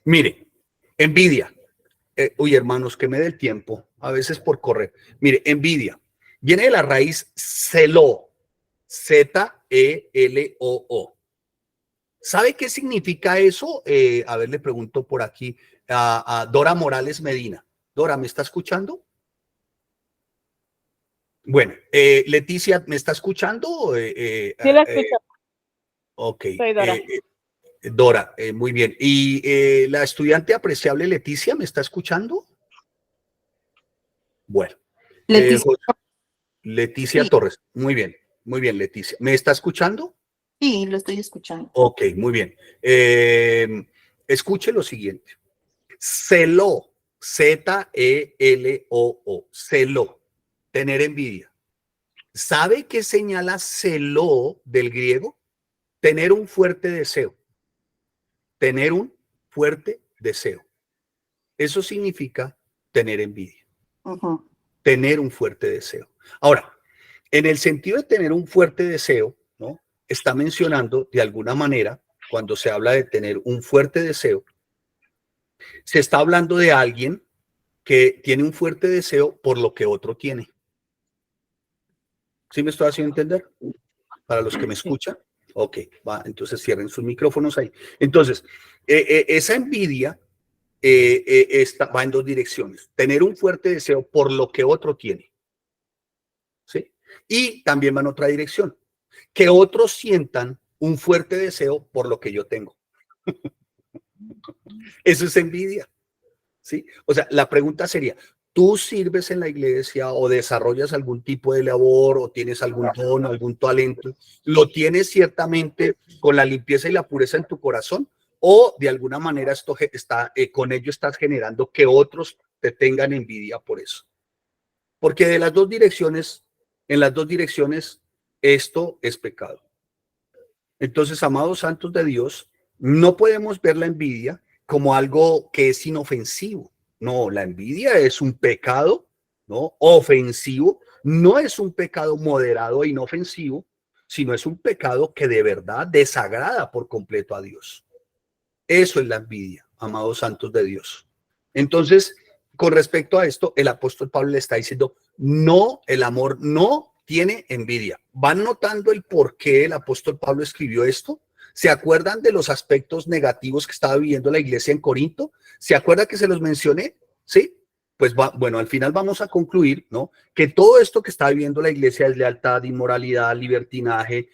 Mire, envidia. Uy, hermanos, que me dé el tiempo, a veces por correr. Mire, envidia viene de la raíz celo, Z-E-L-O-O. ¿Sabe qué significa eso? A ver, le pregunto por aquí a Dora Morales Medina. Dora, ¿me está escuchando? Bueno, Leticia, ¿me está escuchando? Sí, la escucho. Ok. Soy Dora. Dora, muy bien. ¿Y la estudiante apreciable Leticia, me está escuchando? Bueno. Leticia. Leticia Sí. Torres. Muy bien, Leticia. ¿Me está escuchando? Sí, lo estoy escuchando. Ok, muy bien. Escuche lo siguiente. Celo, Z-E-L-O-O, celo, tener envidia. ¿Sabe qué señala celo del griego? Tener un fuerte deseo. Tener un fuerte deseo. Eso significa tener envidia. Ujú. Tener un fuerte deseo. Ahora, en el sentido de tener un fuerte deseo, ¿no? Está mencionando de alguna manera, cuando se habla de tener un fuerte deseo, se está hablando de alguien que tiene un fuerte deseo por lo que otro tiene. ¿Sí me estoy haciendo entender? Para los que me escuchan. Ok, va, entonces cierren sus micrófonos ahí. Entonces, esa envidia va en dos direcciones. Tener un fuerte deseo por lo que otro tiene. ¿Sí? Y también va en otra dirección. Que otros sientan un fuerte deseo por lo que yo tengo. Eso es envidia. ¿Sí? O sea, la pregunta sería, ¿tú sirves en la iglesia o desarrollas algún tipo de labor o tienes algún don, algún talento? ¿Lo tienes ciertamente con la limpieza y la pureza en tu corazón? ¿O de alguna manera con ello estás generando que otros te tengan envidia por eso? Porque de las dos direcciones, en las dos direcciones, esto es pecado. Entonces, amados santos de Dios, no podemos ver la envidia como algo que es inofensivo. No, la envidia es un pecado, ¿no? Ofensivo. No es un pecado moderado e inofensivo, sino es un pecado que de verdad desagrada por completo a Dios. Eso es la envidia, amados santos de Dios. Entonces, con respecto a esto, el apóstol Pablo le está diciendo, no, el amor no tiene envidia. ¿Van notando el por qué el apóstol Pablo escribió esto? ¿Se acuerdan de los aspectos negativos que estaba viviendo la iglesia en Corinto? ¿Se acuerdan que se los mencioné? ¿Sí? Pues bueno, al final vamos a concluir, ¿no? Que todo esto que está viviendo la iglesia es lealtad, inmoralidad, libertinaje,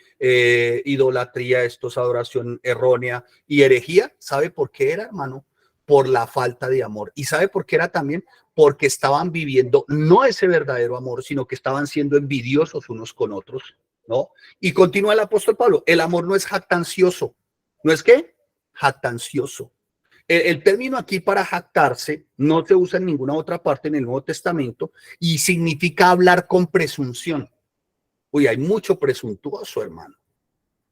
idolatría, esto es adoración errónea y herejía. ¿Sabe por qué era, hermano? Por la falta de amor. ¿Y sabe por qué era también? Porque estaban viviendo no ese verdadero amor, sino que estaban siendo envidiosos unos con otros, ¿no? Y continúa el apóstol Pablo, el amor no es jactancioso. ¿No es qué? Jactancioso. El término aquí para jactarse no se usa en ninguna otra parte en el Nuevo Testamento y significa hablar con presunción. Uy, hay mucho presuntuoso, hermano.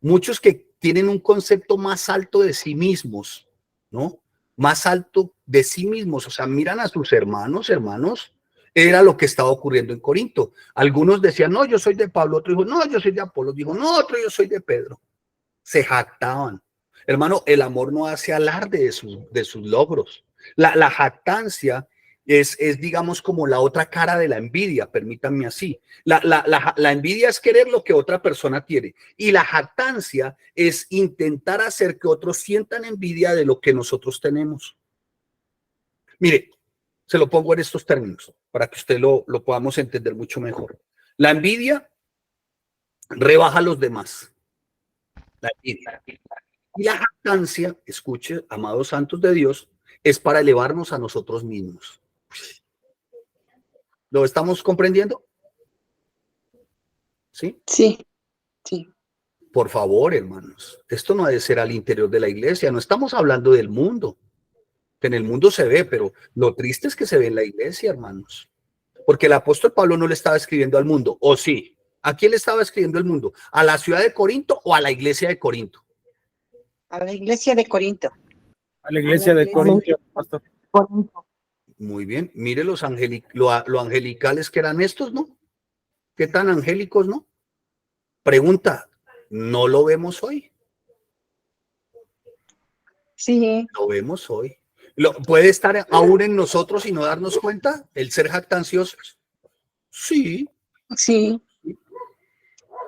Muchos que tienen un concepto más alto de sí mismos, ¿no? Más alto de sí mismos, o sea, miran a sus hermanos, era lo que estaba ocurriendo en Corinto. Algunos decían, no, yo soy de Pablo, otro dijo, no, yo soy de Apolo, dijo, no, otro, yo soy de Pedro. Se jactaban. Hermano, el amor no hace alarde de sus logros. La jactancia es, digamos, como la otra cara de la envidia, permítanme así. La envidia es querer lo que otra persona tiene y la jactancia es intentar hacer que otros sientan envidia de lo que nosotros tenemos. Mire, se lo pongo en estos términos para que usted lo podamos entender mucho mejor. La envidia rebaja a los demás. La envidia. Y la jactancia, escuche, amados santos de Dios, es para elevarnos a nosotros mismos. ¿Lo estamos comprendiendo? ¿Sí? Sí, sí. Por favor, hermanos, esto no ha de ser al interior de la iglesia, no estamos hablando del mundo, que en el mundo se ve, pero lo triste es que se ve en la iglesia, hermanos. Porque el apóstol Pablo no le estaba escribiendo al mundo, ¿o sí? ¿A quién le estaba escribiendo el mundo? ¿A la ciudad de Corinto o a la iglesia de Corinto? A la iglesia de Corinto. A la iglesia de Corinto, pastor. Muy bien, mire lo angelicales que eran estos, ¿no? ¿Qué tan angélicos, no? Pregunta, ¿no lo vemos hoy? Sí. Lo vemos hoy. ¿Puede estar aún en nosotros y no darnos cuenta? ¿El ser jactanciosos? Sí, Sí,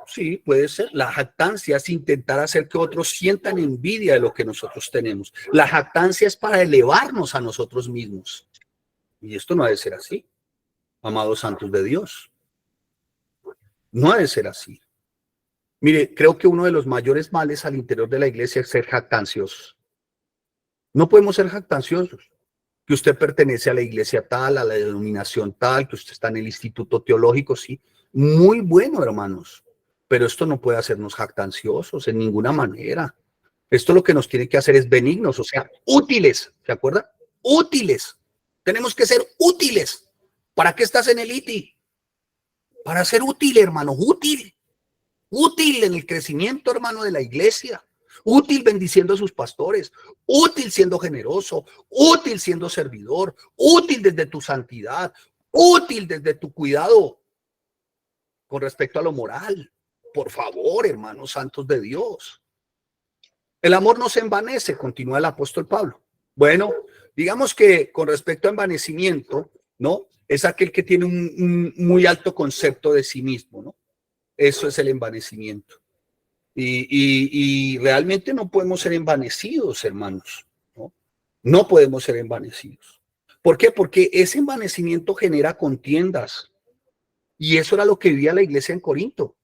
sí, puede ser. La jactancia es intentar hacer que otros sientan envidia de lo que nosotros tenemos. La jactancia es para elevarnos a nosotros mismos. Y esto no ha de ser así, amados santos de Dios. No ha de ser así. Mire, creo que uno de los mayores males al interior de la iglesia es ser jactanciosos. No podemos ser jactanciosos. Que usted pertenece a la iglesia tal, a la denominación tal, que usted está en el instituto teológico, sí. Muy bueno, hermanos. Pero esto no puede hacernos jactanciosos en ninguna manera. Esto lo que nos tiene que hacer es benignos, o sea, útiles. ¿Se acuerdan? Útiles. Tenemos que ser útiles. ¿Para qué estás en el ITI? Para ser útil, hermano, útil. Útil en el crecimiento, hermano, de la iglesia. Útil bendiciendo a sus pastores, útil siendo generoso, útil siendo servidor, útil desde tu santidad, útil desde tu cuidado con respecto a lo moral. Por favor, hermanos santos de Dios. El amor no se envanece, continúa el apóstol Pablo. Bueno, digamos que con respecto a envanecimiento, ¿no? Es aquel que tiene un muy alto concepto de sí mismo, ¿no? Eso es el envanecimiento. Y realmente no podemos ser envanecidos, hermanos, ¿no? No podemos ser envanecidos. ¿Por qué? Porque ese envanecimiento genera contiendas. Y eso era lo que vivía la iglesia en Corinto.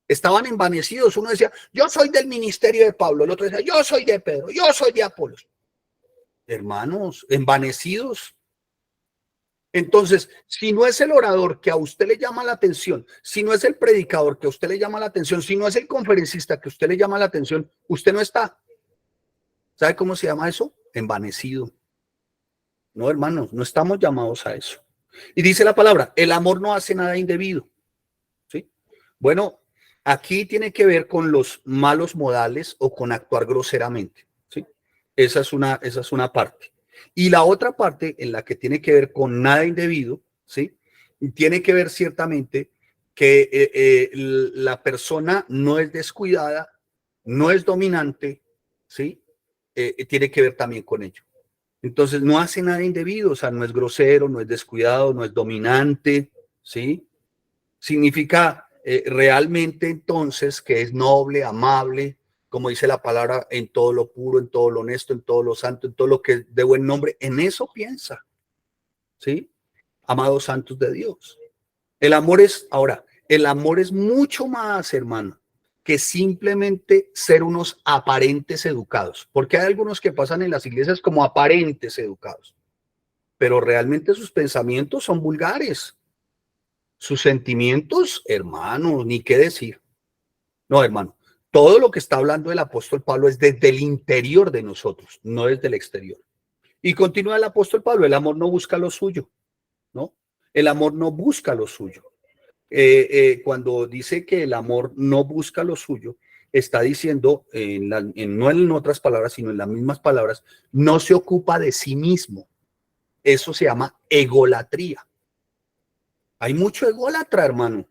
Estaban envanecidos. Uno decía, yo soy del ministerio de Pablo. El otro decía, yo soy de Pedro, yo soy de Apolos. Hermanos, envanecidos. Entonces, si no es el orador que a usted le llama la atención, si no es el predicador que a usted le llama la atención, si no es el conferencista que a usted le llama la atención, usted no está. ¿Sabe cómo se llama eso? Envanecido. No, hermanos, no estamos llamados a eso. Y dice la palabra, el amor no hace nada indebido. ¿Sí? Bueno, aquí tiene que ver con los malos modales o con actuar groseramente. ¿Sí? Esa es una parte. Y la otra parte en la que tiene que ver con nada indebido, ¿sí? Tiene que ver ciertamente que la persona no es descuidada, no es dominante, ¿sí? Tiene que ver también con ello. Entonces no hace nada indebido, o sea, no es grosero, no es descuidado, no es dominante, ¿sí? Significa realmente entonces que es noble, amable, como dice la palabra, en todo lo puro, en todo lo honesto, en todo lo santo, en todo lo que es de buen nombre, en eso piensa, ¿sí? Amados santos de Dios. El amor es mucho más, hermano, que simplemente ser unos aparentes educados, porque hay algunos que pasan en las iglesias como aparentes educados, pero realmente sus pensamientos son vulgares, sus sentimientos, hermano, ni qué decir. No, hermano. Todo lo que está hablando el apóstol Pablo es desde el interior de nosotros, no desde el exterior. Y continúa el apóstol Pablo, el amor no busca lo suyo, ¿no? El amor no busca lo suyo. Cuando dice que el amor no busca lo suyo, está diciendo, no en otras palabras, sino en las mismas palabras, no se ocupa de sí mismo. Eso se llama egolatría. Hay mucho ególatra, hermano,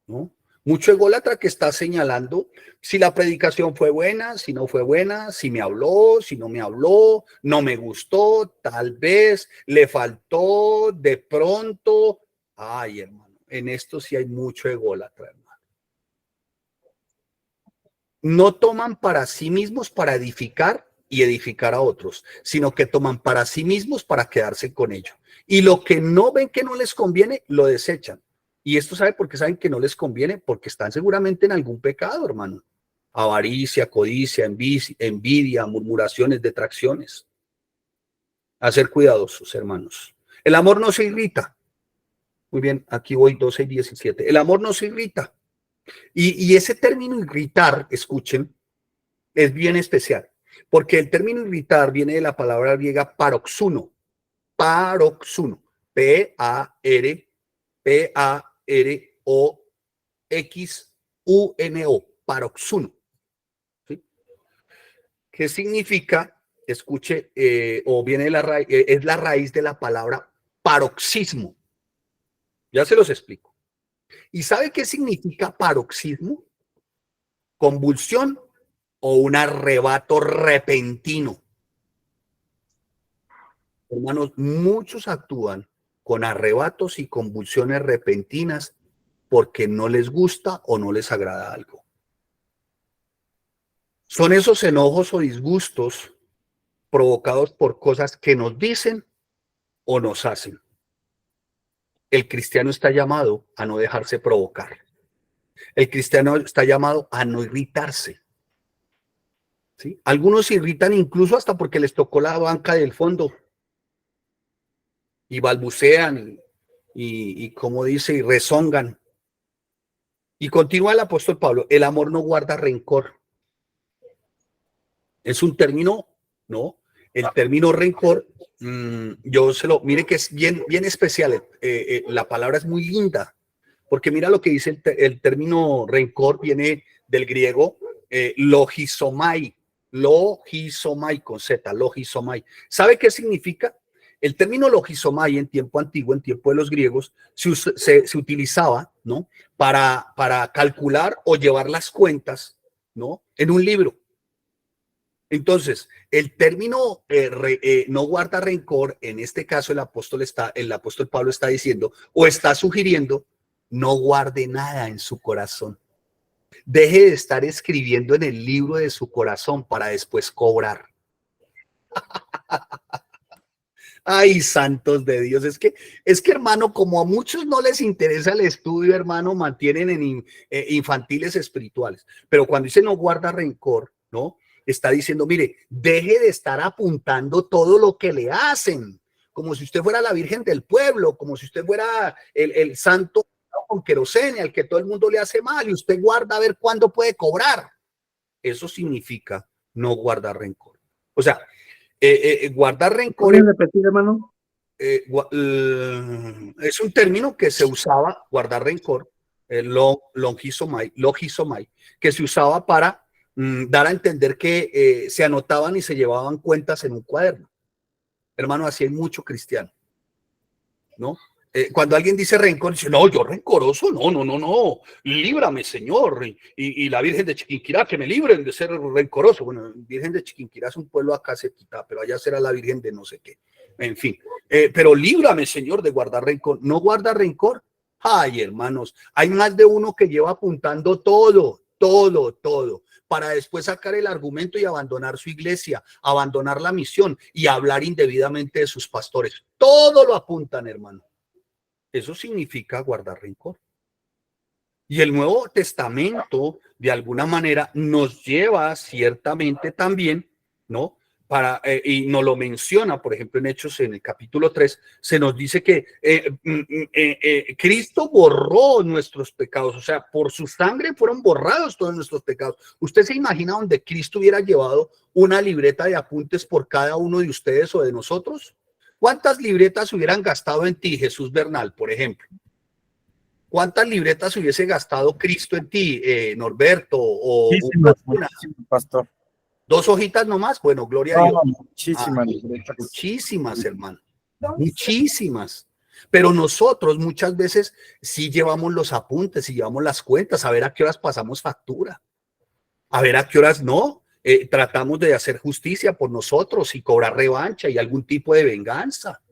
¿no? Mucho ególatra que está señalando si la predicación fue buena, si no fue buena, si me habló, si no me habló, no me gustó, tal vez, le faltó, de pronto. Ay, hermano, en esto sí hay mucho ególatra, hermano. No toman para sí mismos para edificar y edificar a otros, sino que toman para sí mismos para quedarse con ello. Y lo que no ven que no les conviene, lo desechan. Y esto sabe por qué saben que no les conviene, porque están seguramente en algún pecado, hermano. Avaricia, codicia, envidia, murmuraciones, detracciones. A ser cuidadosos, hermanos. El amor no se irrita. Muy bien, aquí voy 12 y 17. El amor no se irrita. Y ese término irritar, escuchen, es bien especial, porque el término irritar viene de la palabra griega paroxuno. Paroxuno. Paroxuno, paroxuno. ¿Sí? ¿Qué significa? Escuche, o viene de la raíz, es la raíz de la palabra paroxismo. Ya se los explico. ¿Y sabe qué significa paroxismo? Convulsión o un arrebato repentino. Hermanos, muchos actúan con arrebatos y convulsiones repentinas porque no les gusta o no les agrada algo. Son esos enojos o disgustos provocados por cosas que nos dicen o nos hacen. El cristiano está llamado a no dejarse provocar. El cristiano está llamado a no irritarse. ¿Sí? Algunos se irritan incluso hasta porque les tocó la banca del fondo y balbucean y como dice, y rezongan. Y continúa el apóstol Pablo, el amor no guarda rencor. Es un término, ¿no? El término rencor, mire que es bien especial, la palabra es muy linda, porque mira lo que dice el término rencor, viene del griego logizomai con Z, logizomai. ¿Sabe qué significa? El término logizomai en tiempo antiguo, en tiempo de los griegos, se utilizaba, ¿no? Para calcular o llevar las cuentas, ¿no? En un libro. Entonces, el término no guarda rencor, en este caso el apóstol Pablo está diciendo o está sugiriendo, no guarde nada en su corazón. Deje de estar escribiendo en el libro de su corazón para después cobrar. Ay, santos de Dios, es que hermano, como a muchos no les interesa el estudio, hermano, mantienen en infantiles espirituales, pero cuando dice no guarda rencor, ¿no? Está diciendo, mire, deje de estar apuntando todo lo que le hacen, como si usted fuera la virgen del pueblo, como si usted fuera el santo con querosene al que todo el mundo le hace mal y usted guarda a ver cuándo puede cobrar. Eso significa no guardar rencor. O sea, guardar rencor. ¿Puedes repetir, hermano? Es un término que se usaba, guardar rencor, logizomai, que se usaba para dar a entender que se anotaban y se llevaban cuentas en un cuaderno. Hermano, así hay mucho cristiano, ¿no? Cuando alguien dice rencor, dice, no, yo rencoroso, no, líbrame, Señor, y la Virgen de Chiquinquirá, que me libren de ser rencoroso. Bueno, Virgen de Chiquinquirá es un pueblo acá cerquita, pero allá será la Virgen de no sé qué, en fin, pero líbrame, Señor, de guardar rencor. ¿No guarda rencor? Ay, hermanos, hay más de uno que lleva apuntando todo, para después sacar el argumento y abandonar su iglesia, abandonar la misión y hablar indebidamente de sus pastores. Todo lo apuntan, hermano. Eso significa guardar rencor. Y el Nuevo Testamento, de alguna manera, nos lleva ciertamente también, ¿no? Y nos lo menciona, por ejemplo, en Hechos, en el capítulo 3, se nos dice que Cristo borró nuestros pecados, o sea, por su sangre fueron borrados todos nuestros pecados. ¿Usted se imagina donde Cristo hubiera llevado una libreta de apuntes por cada uno de ustedes o de nosotros? ¿Cuántas libretas hubieran gastado en ti, Jesús Bernal, por ejemplo? ¿Cuántas libretas hubiese gastado Cristo en ti, Norberto? Muchísimas, pastor. ¿2 hojitas nomás? Bueno, gloria a Dios. Muchísimas libretas. Muchísimas, hermano. Muchísimas. Pero nosotros muchas veces sí llevamos los apuntes y llevamos las cuentas, a ver a qué horas pasamos factura, a ver a qué horas no. Tratamos de hacer justicia por nosotros y cobrar revancha y algún tipo de venganza.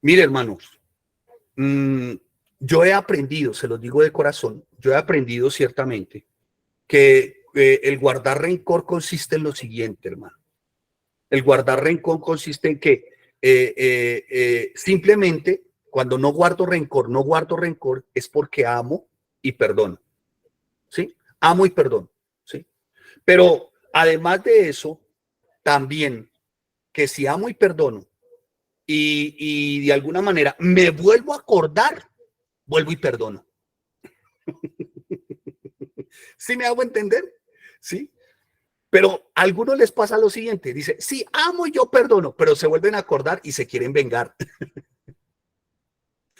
Mire, hermanos, yo he aprendido, se los digo de corazón, yo he aprendido ciertamente que el guardar rencor consiste en lo siguiente, hermano. El guardar rencor consiste en que simplemente cuando no guardo rencor es porque amo y perdono. ¿Sí? Amo y perdono. ¿Sí? Pero además de eso, también que si amo y perdono y de alguna manera me vuelvo a acordar, vuelvo y perdono. ¿Sí me hago entender? ¿Sí? Pero a algunos les pasa lo siguiente, dice, sí, amo y yo perdono, pero se vuelven a acordar y se quieren vengar.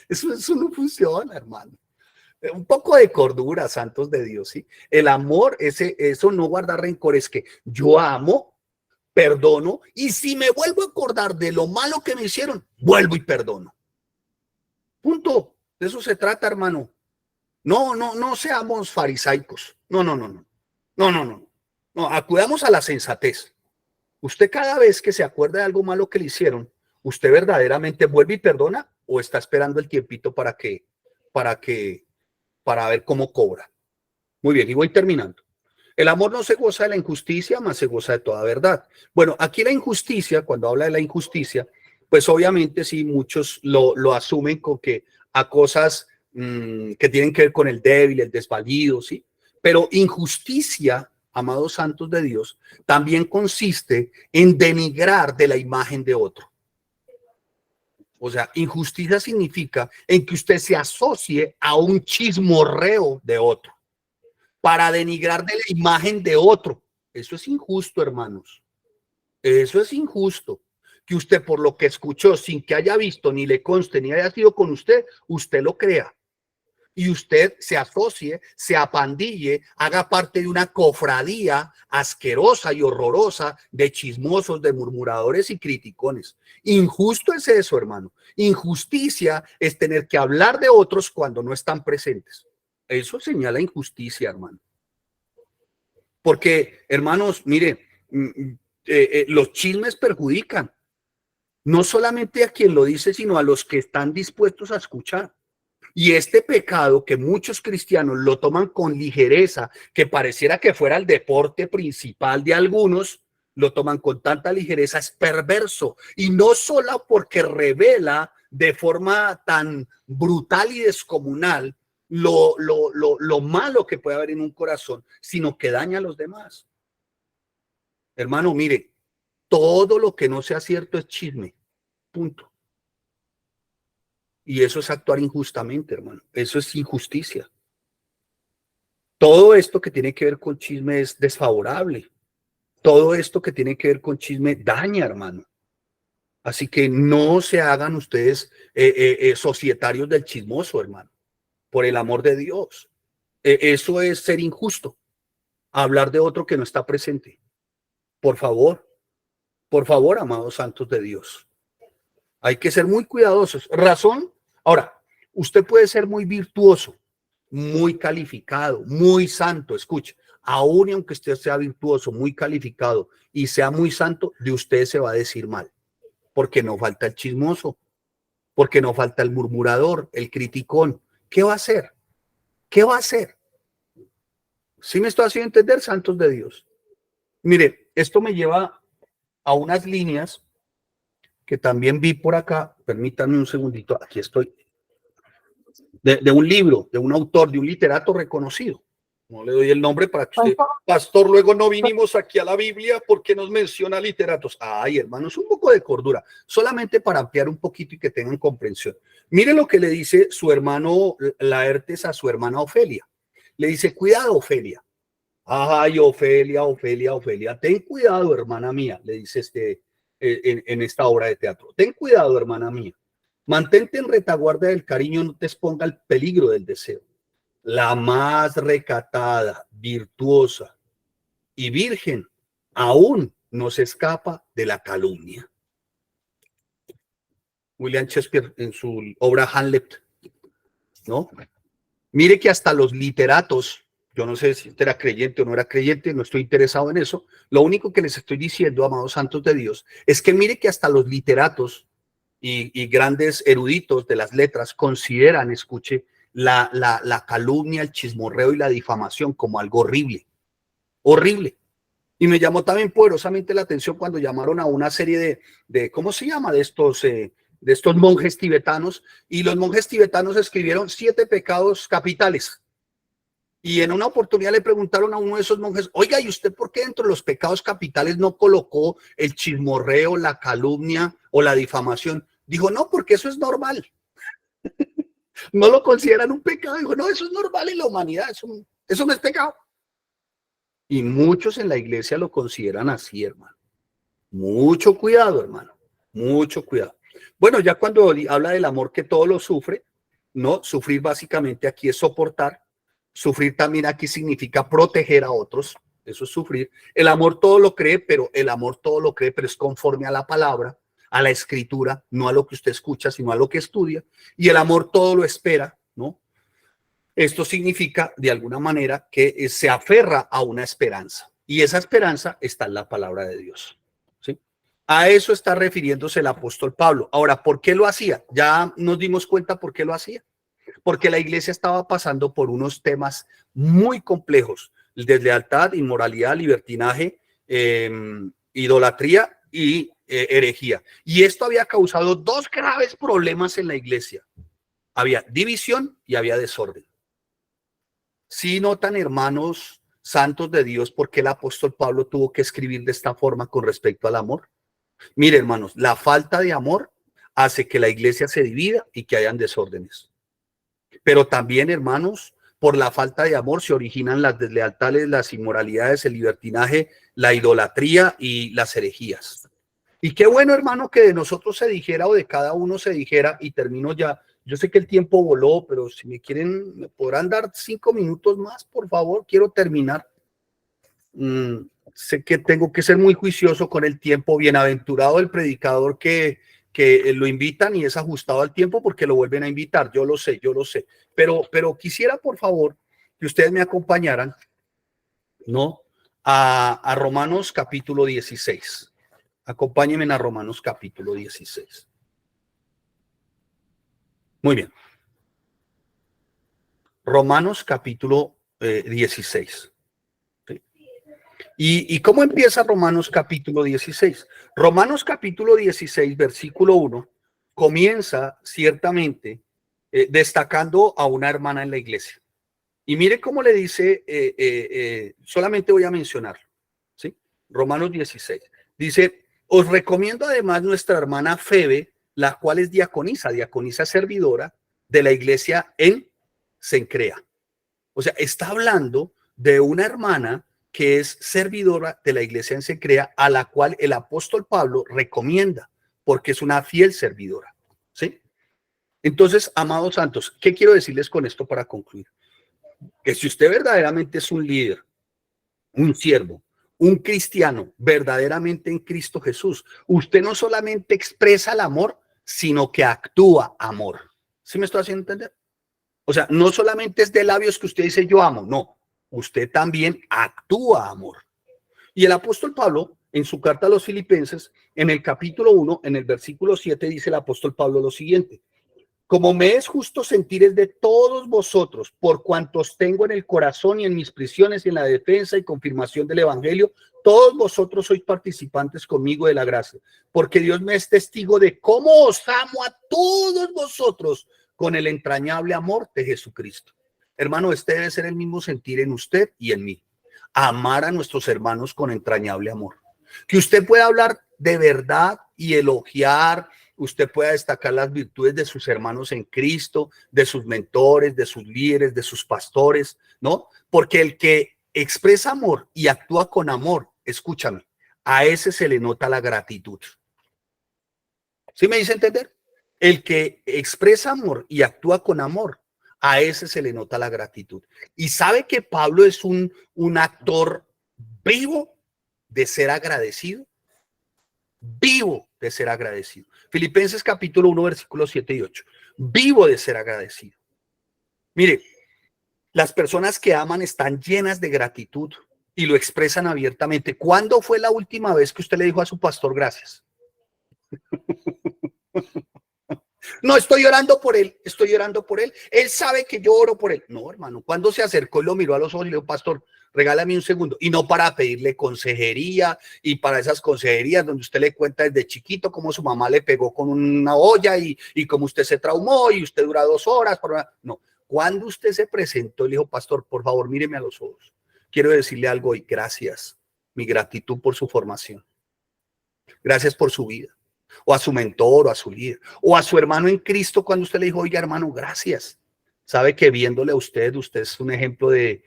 Eso no funciona, hermano. Un poco de cordura, santos de Dios, ¿sí? El amor, eso no guarda rencor, es que yo amo, perdono, y si me vuelvo a acordar de lo malo que me hicieron, vuelvo y perdono. Punto. De eso se trata, hermano. No seamos farisaicos. No, acudamos a la sensatez. Usted cada vez que se acuerda de algo malo que le hicieron, ¿usted verdaderamente vuelve y perdona o está esperando el tiempito para ver cómo cobra? Muy bien, y voy terminando. El amor no se goza de la injusticia, mas se goza de toda verdad. Bueno, aquí la injusticia, cuando habla de la injusticia, pues obviamente sí, muchos lo asumen con que a cosas que tienen que ver con el débil, el desvalido, ¿sí? Pero injusticia, amados santos de Dios, también consiste en denigrar de la imagen de otro. O sea, injusticia significa en que usted se asocie a un chismorreo de otro para denigrar de la imagen de otro. Eso es injusto, hermanos. Eso es injusto. Que usted, por lo que escuchó, sin que haya visto, ni le conste, ni haya sido con usted, usted lo crea. Y usted se asocie, se apandille, haga parte de una cofradía asquerosa y horrorosa de chismosos, de murmuradores y criticones. Injusto es eso, hermano. Injusticia es tener que hablar de otros cuando no están presentes. Eso señala injusticia, hermano. Porque, hermanos, mire, los chismes perjudican. No solamente a quien lo dice, sino a los que están dispuestos a escuchar. Y este pecado que muchos cristianos lo toman con ligereza, que pareciera que fuera el deporte principal de algunos, lo toman con tanta ligereza, es perverso. Y no solo porque revela de forma tan brutal y descomunal lo malo que puede haber en un corazón, sino que daña a los demás. Hermano, mire, todo lo que no sea cierto es chisme, punto. Y eso es actuar injustamente, hermano. Eso es injusticia. Todo esto que tiene que ver con chisme es desfavorable. Todo esto que tiene que ver con chisme daña, hermano. Así que no se hagan ustedes societarios del chismoso, hermano. Por el amor de Dios. Eso es ser injusto. Hablar de otro que no está presente. Por favor, amados santos de Dios. Hay que ser muy cuidadosos. Razón. Ahora, usted puede ser muy virtuoso, muy calificado, muy santo. Escuche, aún y aunque usted sea virtuoso, muy calificado y sea muy santo, de usted se va a decir mal. Porque no falta el chismoso, porque no falta el murmurador, el criticón. ¿Qué va a hacer? ¿Qué va a hacer? ¿Sí me estoy haciendo entender, santos de Dios? Mire, esto me lleva a unas líneas que también vi por acá. Permítanme un segundito, aquí estoy. De un libro, de un autor, de un literato reconocido. No le doy el nombre para que usted, pastor, luego no vinimos aquí a la Biblia porque nos menciona literatos. Ay, hermanos, un poco de cordura, solamente para ampliar un poquito y que tengan comprensión. Mire lo que le dice su hermano Laertes a su hermana Ofelia. Le dice, cuidado, Ofelia. Ay, Ofelia, ten cuidado, hermana mía, le dice en esta obra de teatro. Ten cuidado, hermana mía. Mantente en retaguardia del cariño, no te exponga al peligro del deseo. La más recatada, virtuosa y virgen aún no se escapa de la calumnia. William Shakespeare en su obra Hamlet, ¿no? Mire que hasta los literatos, yo no sé si era creyente o no era creyente, no estoy interesado en eso. Lo único que les estoy diciendo, amados santos de Dios, es que mire que hasta los literatos y grandes eruditos de las letras consideran, escuche, la calumnia, el chismorreo y la difamación como algo horrible, horrible. Y me llamó también poderosamente la atención cuando llamaron a una serie de ¿cómo se llama? De estos monjes tibetanos, y los monjes tibetanos escribieron 7 pecados capitales. Y en una oportunidad le preguntaron a uno de esos monjes, oiga, ¿y usted por qué dentro de los pecados capitales no colocó el chismorreo, la calumnia o la difamación? Dijo, no, porque eso es normal. No lo consideran un pecado. Dijo, no, eso es normal en la humanidad, eso no es pecado. Y muchos en la iglesia lo consideran así, hermano. Mucho cuidado, hermano, mucho cuidado. Bueno, ya cuando habla del amor que todo lo sufre, no, sufrir básicamente aquí es soportar. Sufrir también aquí significa proteger a otros, eso es sufrir. El amor todo lo cree, pero es conforme a la palabra, a la escritura, no a lo que usted escucha, sino a lo que estudia. Y el amor todo lo espera, ¿no? Esto significa, de alguna manera, que se aferra a una esperanza. Y esa esperanza está en la palabra de Dios. A eso está refiriéndose el apóstol Pablo. Ahora, ¿por qué lo hacía? Ya nos dimos cuenta por qué lo hacía. Porque la iglesia estaba pasando por unos temas muy complejos: deslealtad, inmoralidad, libertinaje, idolatría y herejía. Y esto había causado dos graves problemas en la iglesia. Había división y había desorden. ¿Sí notan, hermanos santos de Dios, por qué el apóstol Pablo tuvo que escribir de esta forma con respecto al amor? Mire, hermanos, la falta de amor hace que la iglesia se divida y que hayan desórdenes. Pero también, hermanos, por la falta de amor se originan las deslealtades, las inmoralidades, el libertinaje, la idolatría y las herejías. Y qué bueno, hermano, que de nosotros se dijera, o de cada uno se dijera, y termino ya. Yo sé que el tiempo voló, pero si me quieren, me podrán dar 5 minutos más, por favor, quiero terminar. Sé que tengo que ser muy juicioso con el tiempo. Bienaventurado el predicador que lo invitan y es ajustado al tiempo, porque lo vuelven a invitar. Yo lo sé. Pero quisiera, por favor, que ustedes me acompañaran, ¿no? A Romanos capítulo 16. Acompáñenme a Romanos capítulo 16. Muy bien. Romanos capítulo 16. ¿Sí? ¿Y cómo empieza Romanos capítulo 16? Romanos capítulo 16, versículo 1, comienza ciertamente destacando a una hermana en la iglesia. Y mire cómo le dice, solamente voy a mencionarlo, ¿sí? Romanos 16. Dice: os recomiendo además nuestra hermana Febe, la cual es diaconisa servidora de la iglesia en Cencrea. O sea, está hablando de una hermana que es servidora de la iglesia en Cencrea, a la cual el apóstol Pablo recomienda, porque es una fiel servidora, ¿sí? Entonces, amados santos, ¿qué quiero decirles con esto para concluir? Que si usted verdaderamente es un líder, un siervo, un cristiano verdaderamente en Cristo Jesús, usted no solamente expresa el amor, sino que actúa amor. ¿Sí me estoy haciendo entender? O sea, no solamente es de labios que usted dice yo amo, no, usted también actúa amor. Y el apóstol Pablo, en su carta a los Filipenses, en el capítulo 1, en el versículo 7, dice el apóstol Pablo lo siguiente: como me es justo sentir de todos vosotros, por cuantos tengo en el corazón y en mis prisiones y en la defensa y confirmación del evangelio, todos vosotros sois participantes conmigo de la gracia, porque Dios me es testigo de cómo os amo a todos vosotros con el entrañable amor de Jesucristo. Hermano, este debe ser el mismo sentir en usted y en mí: amar a nuestros hermanos con entrañable amor. Que usted pueda hablar de verdad y elogiar, usted pueda destacar las virtudes de sus hermanos en Cristo, de sus mentores, de sus líderes, de sus pastores, ¿no? Porque el que expresa amor y actúa con amor, escúchame, a ese se le nota la gratitud. ¿Sí me dice entender? El que expresa amor y actúa con amor, a ese se le nota la gratitud. Y sabe que Pablo es un actor vivo de ser agradecido. Vivo de ser agradecido. Filipenses capítulo 1, versículos 7 y 8. Vivo de ser agradecido. Mire, las personas que aman están llenas de gratitud y lo expresan abiertamente. ¿Cuándo fue la última vez que usted le dijo a su pastor gracias? No, estoy orando por él, estoy orando por él. Él sabe que yo oro por él. No, hermano, cuando se acercó y lo miró a los ojos y le dijo: pastor, regálame un segundo. Y no para pedirle consejería, y para esas consejerías donde usted le cuenta desde chiquito cómo su mamá le pegó con una olla y cómo usted se traumó y usted dura 2 horas. No, cuando usted se presentó y le dijo: pastor, por favor, míreme a los ojos. Quiero decirle algo hoy. Gracias. Mi gratitud por su formación. Gracias por su vida. O a su mentor, o a su líder, o a su hermano en Cristo, cuando usted le dijo: oiga, hermano, gracias. Sabe que viéndole a usted es un ejemplo de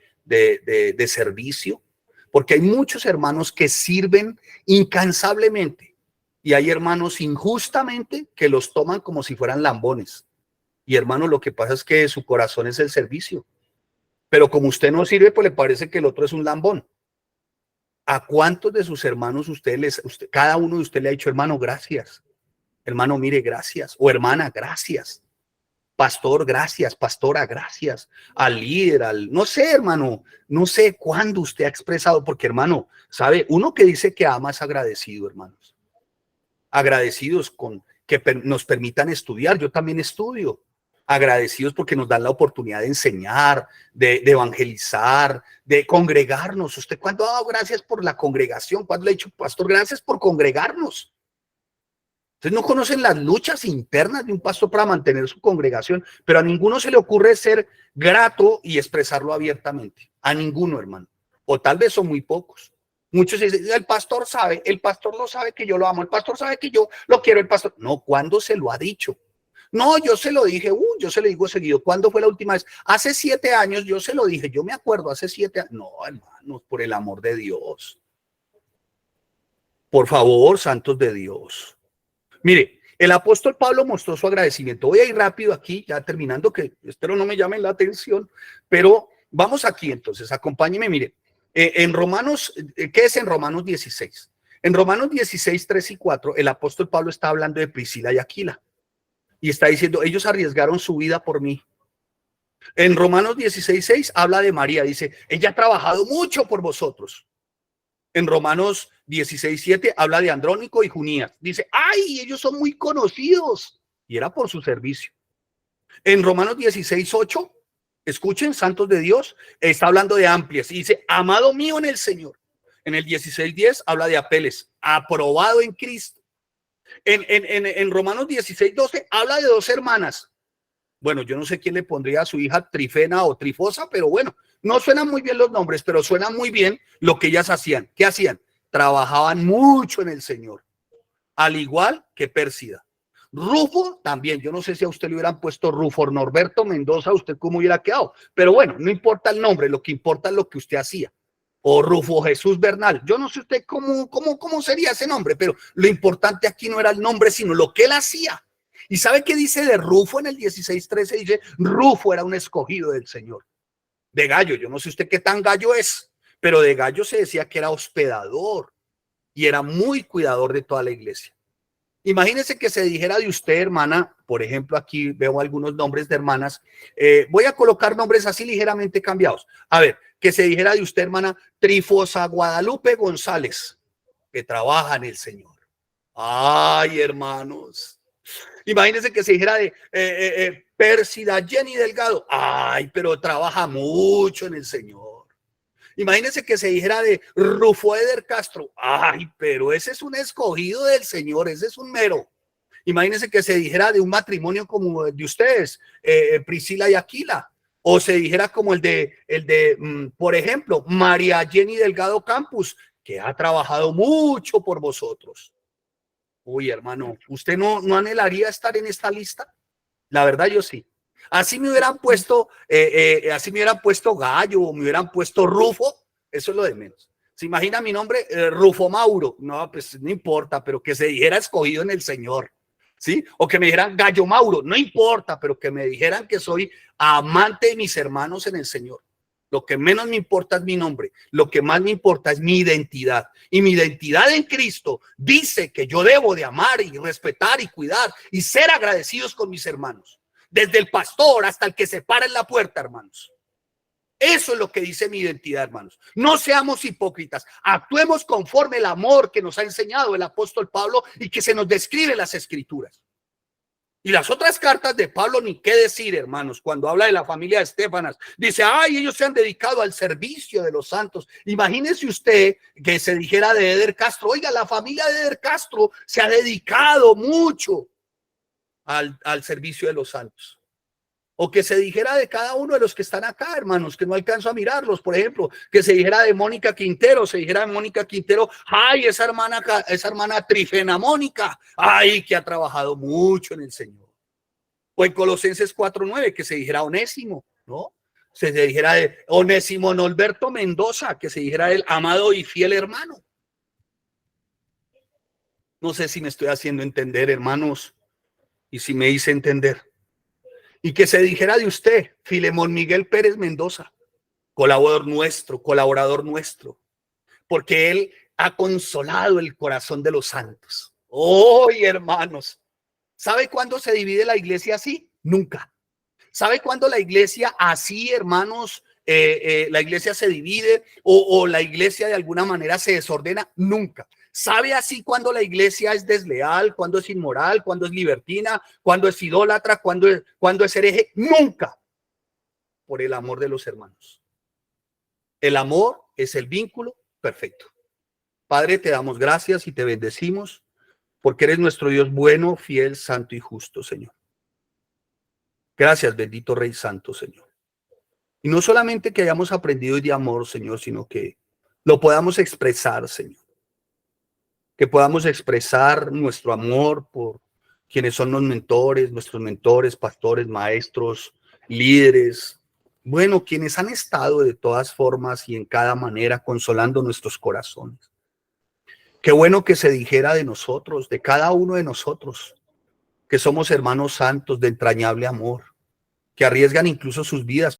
servicio, porque hay muchos hermanos que sirven incansablemente y hay hermanos injustamente que los toman como si fueran lambones. Y hermano, lo que pasa es que su corazón es el servicio, pero como usted no sirve, pues le parece que el otro es un lambón. ¿A cuántos de sus hermanos cada uno de ustedes le ha dicho: hermano, gracias? Hermano, mire, gracias. O hermana, gracias. Pastor, gracias. Pastora, gracias. Al líder, no sé, hermano, no sé cuándo usted ha expresado, porque hermano, sabe, uno que dice que ama es agradecido, hermanos. agradecidos con que nos permitan estudiar. Yo también estudio. Agradecidos porque nos dan la oportunidad de enseñar, de evangelizar, de congregarnos. ¿Usted cuándo ha dado gracias por la congregación? ¿Cuándo le ha dicho, pastor, gracias por congregarnos? Ustedes no conocen las luchas internas de un pastor para mantener su congregación, pero a ninguno se le ocurre ser grato y expresarlo abiertamente. A ninguno, hermano. O tal vez son muy pocos. Muchos dicen, el pastor lo sabe que yo lo amo, el pastor sabe que yo lo quiero, el pastor. No, ¿cuándo se lo ha dicho? No, yo se lo dije, yo se lo digo seguido. ¿Cuándo fue la última vez? Hace 7 años yo se lo dije, yo me acuerdo, hace 7 años. No, hermanos, por el amor de Dios. Por favor, santos de Dios. Mire, el apóstol Pablo mostró su agradecimiento. Voy a ir rápido aquí, ya terminando, que espero no me llamen la atención, pero vamos aquí entonces, acompáñeme, mire. En Romanos, ¿qué es en Romanos 16? En Romanos 16, 3 y 4, el apóstol Pablo está hablando de Priscila y Aquila. Y está diciendo, ellos arriesgaron su vida por mí. En Romanos 16, 6 habla de María, dice, ella ha trabajado mucho por vosotros. En Romanos 16, 7 habla de Andrónico y Junías. Dice, ay, ellos son muy conocidos. Y era por su servicio. En Romanos 16, 8, escuchen, santos de Dios, está hablando de Amplias. Y dice, amado mío en el Señor. En el 16, 10 habla de Apeles, aprobado en Cristo. En Romanos 16, 12 habla de 2 hermanas. Bueno, yo no sé quién le pondría a su hija Trifena o Trifosa, pero bueno, no suenan muy bien los nombres, pero suena muy bien lo que ellas hacían. ¿Qué hacían? Trabajaban mucho en el Señor, al igual que Pérsida. Rufo también, yo no sé si a usted le hubieran puesto Rufo Norberto Mendoza, usted cómo hubiera quedado, pero bueno, no importa el nombre, lo que importa es lo que usted hacía. O Rufo Jesús Bernal, yo no sé usted cómo sería ese nombre, pero lo importante aquí no era el nombre, sino lo que él hacía. ¿Y sabe qué dice de Rufo en el 16:13? Dice, Rufo era un escogido del Señor. De Gallo, yo no sé usted qué tan gallo es, pero de Gallo se decía que era hospedador y era muy cuidador de toda la iglesia. Imagínese que se dijera de usted, hermana, por ejemplo, aquí veo algunos nombres de hermanas, voy a colocar nombres así ligeramente cambiados. A ver, que se dijera de usted, hermana, Trifosa Guadalupe González, que trabaja en el Señor. Ay, hermanos. Imagínense que se dijera de Pérsida Jenny Delgado. Ay, pero trabaja mucho en el Señor. Imagínense que se dijera de Rufo Eder Castro. Ay, pero ese es un escogido del Señor, ese es un mero. Imagínense que se dijera de un matrimonio como el de ustedes, Priscila y Aquila. O se dijera como el de por ejemplo, María Jenny Delgado Campus, que ha trabajado mucho por vosotros. Uy, hermano, ¿usted no anhelaría estar en esta lista? La verdad, yo sí. Así me hubieran puesto, Gallo, o me hubieran puesto Rufo, eso es lo de menos. ¿Se imagina mi nombre? Rufo Mauro. No, pues no importa, pero que se dijera escogido en el Señor. ¿Sí? O que me dijeran Gallo Mauro, no importa, pero que me dijeran que soy amante de mis hermanos en el Señor. Lo que menos me importa es mi nombre, lo que más me importa es mi identidad. Y mi identidad en Cristo dice que yo debo de amar y respetar y cuidar y ser agradecidos con mis hermanos. Desde el pastor hasta el que se para en la puerta, hermanos. Eso es lo que dice mi identidad, hermanos. No seamos hipócritas, actuemos conforme el amor que nos ha enseñado el apóstol Pablo y que se nos describe en las Escrituras. Y las otras cartas de Pablo, ni qué decir, hermanos, cuando habla de la familia de Estefanas, dice, ay, ellos se han dedicado al servicio de los santos. Imagínese usted que se dijera de Eder Castro, oiga, la familia de Eder Castro se ha dedicado mucho al servicio de los santos. O que se dijera de cada uno de los que están acá, hermanos, que no alcanzo a mirarlos, por ejemplo, que se dijera de Mónica Quintero, ay, esa hermana Trifena Mónica, ay, que ha trabajado mucho en el Señor. O en Colosenses 4:9, que se dijera Onésimo, ¿no? Se dijera de Onésimo Norberto Mendoza, que se dijera el amado y fiel hermano. No sé si me estoy haciendo entender, hermanos, y si me hice entender. Y que se dijera de usted, Filemón Miguel Pérez Mendoza, colaborador nuestro, porque él ha consolado el corazón de los santos. ¡Hoy, hermanos! ¿Sabe cuándo se divide la iglesia así? Nunca. ¿Sabe cuándo la iglesia así, hermanos, la iglesia se divide o la iglesia de alguna manera se desordena? Nunca. sabe así cuando la iglesia es desleal, cuando es inmoral, cuando es libertina, cuando es idólatra, cuando es hereje. Nunca. Por el amor de los hermanos. El amor es el vínculo perfecto. Padre, te damos gracias y te bendecimos porque eres nuestro Dios bueno, fiel, santo y justo, Señor. Gracias, bendito Rey Santo, Señor. Y no solamente que hayamos aprendido hoy de amor, Señor, sino que lo podamos expresar, Señor. Que podamos expresar nuestro amor por quienes son nuestros mentores, pastores, maestros, líderes. Bueno, quienes han estado de todas formas y en cada manera consolando nuestros corazones. Qué bueno que se dijera de nosotros, de cada uno de nosotros, que somos hermanos santos de entrañable amor, que arriesgan incluso sus vidas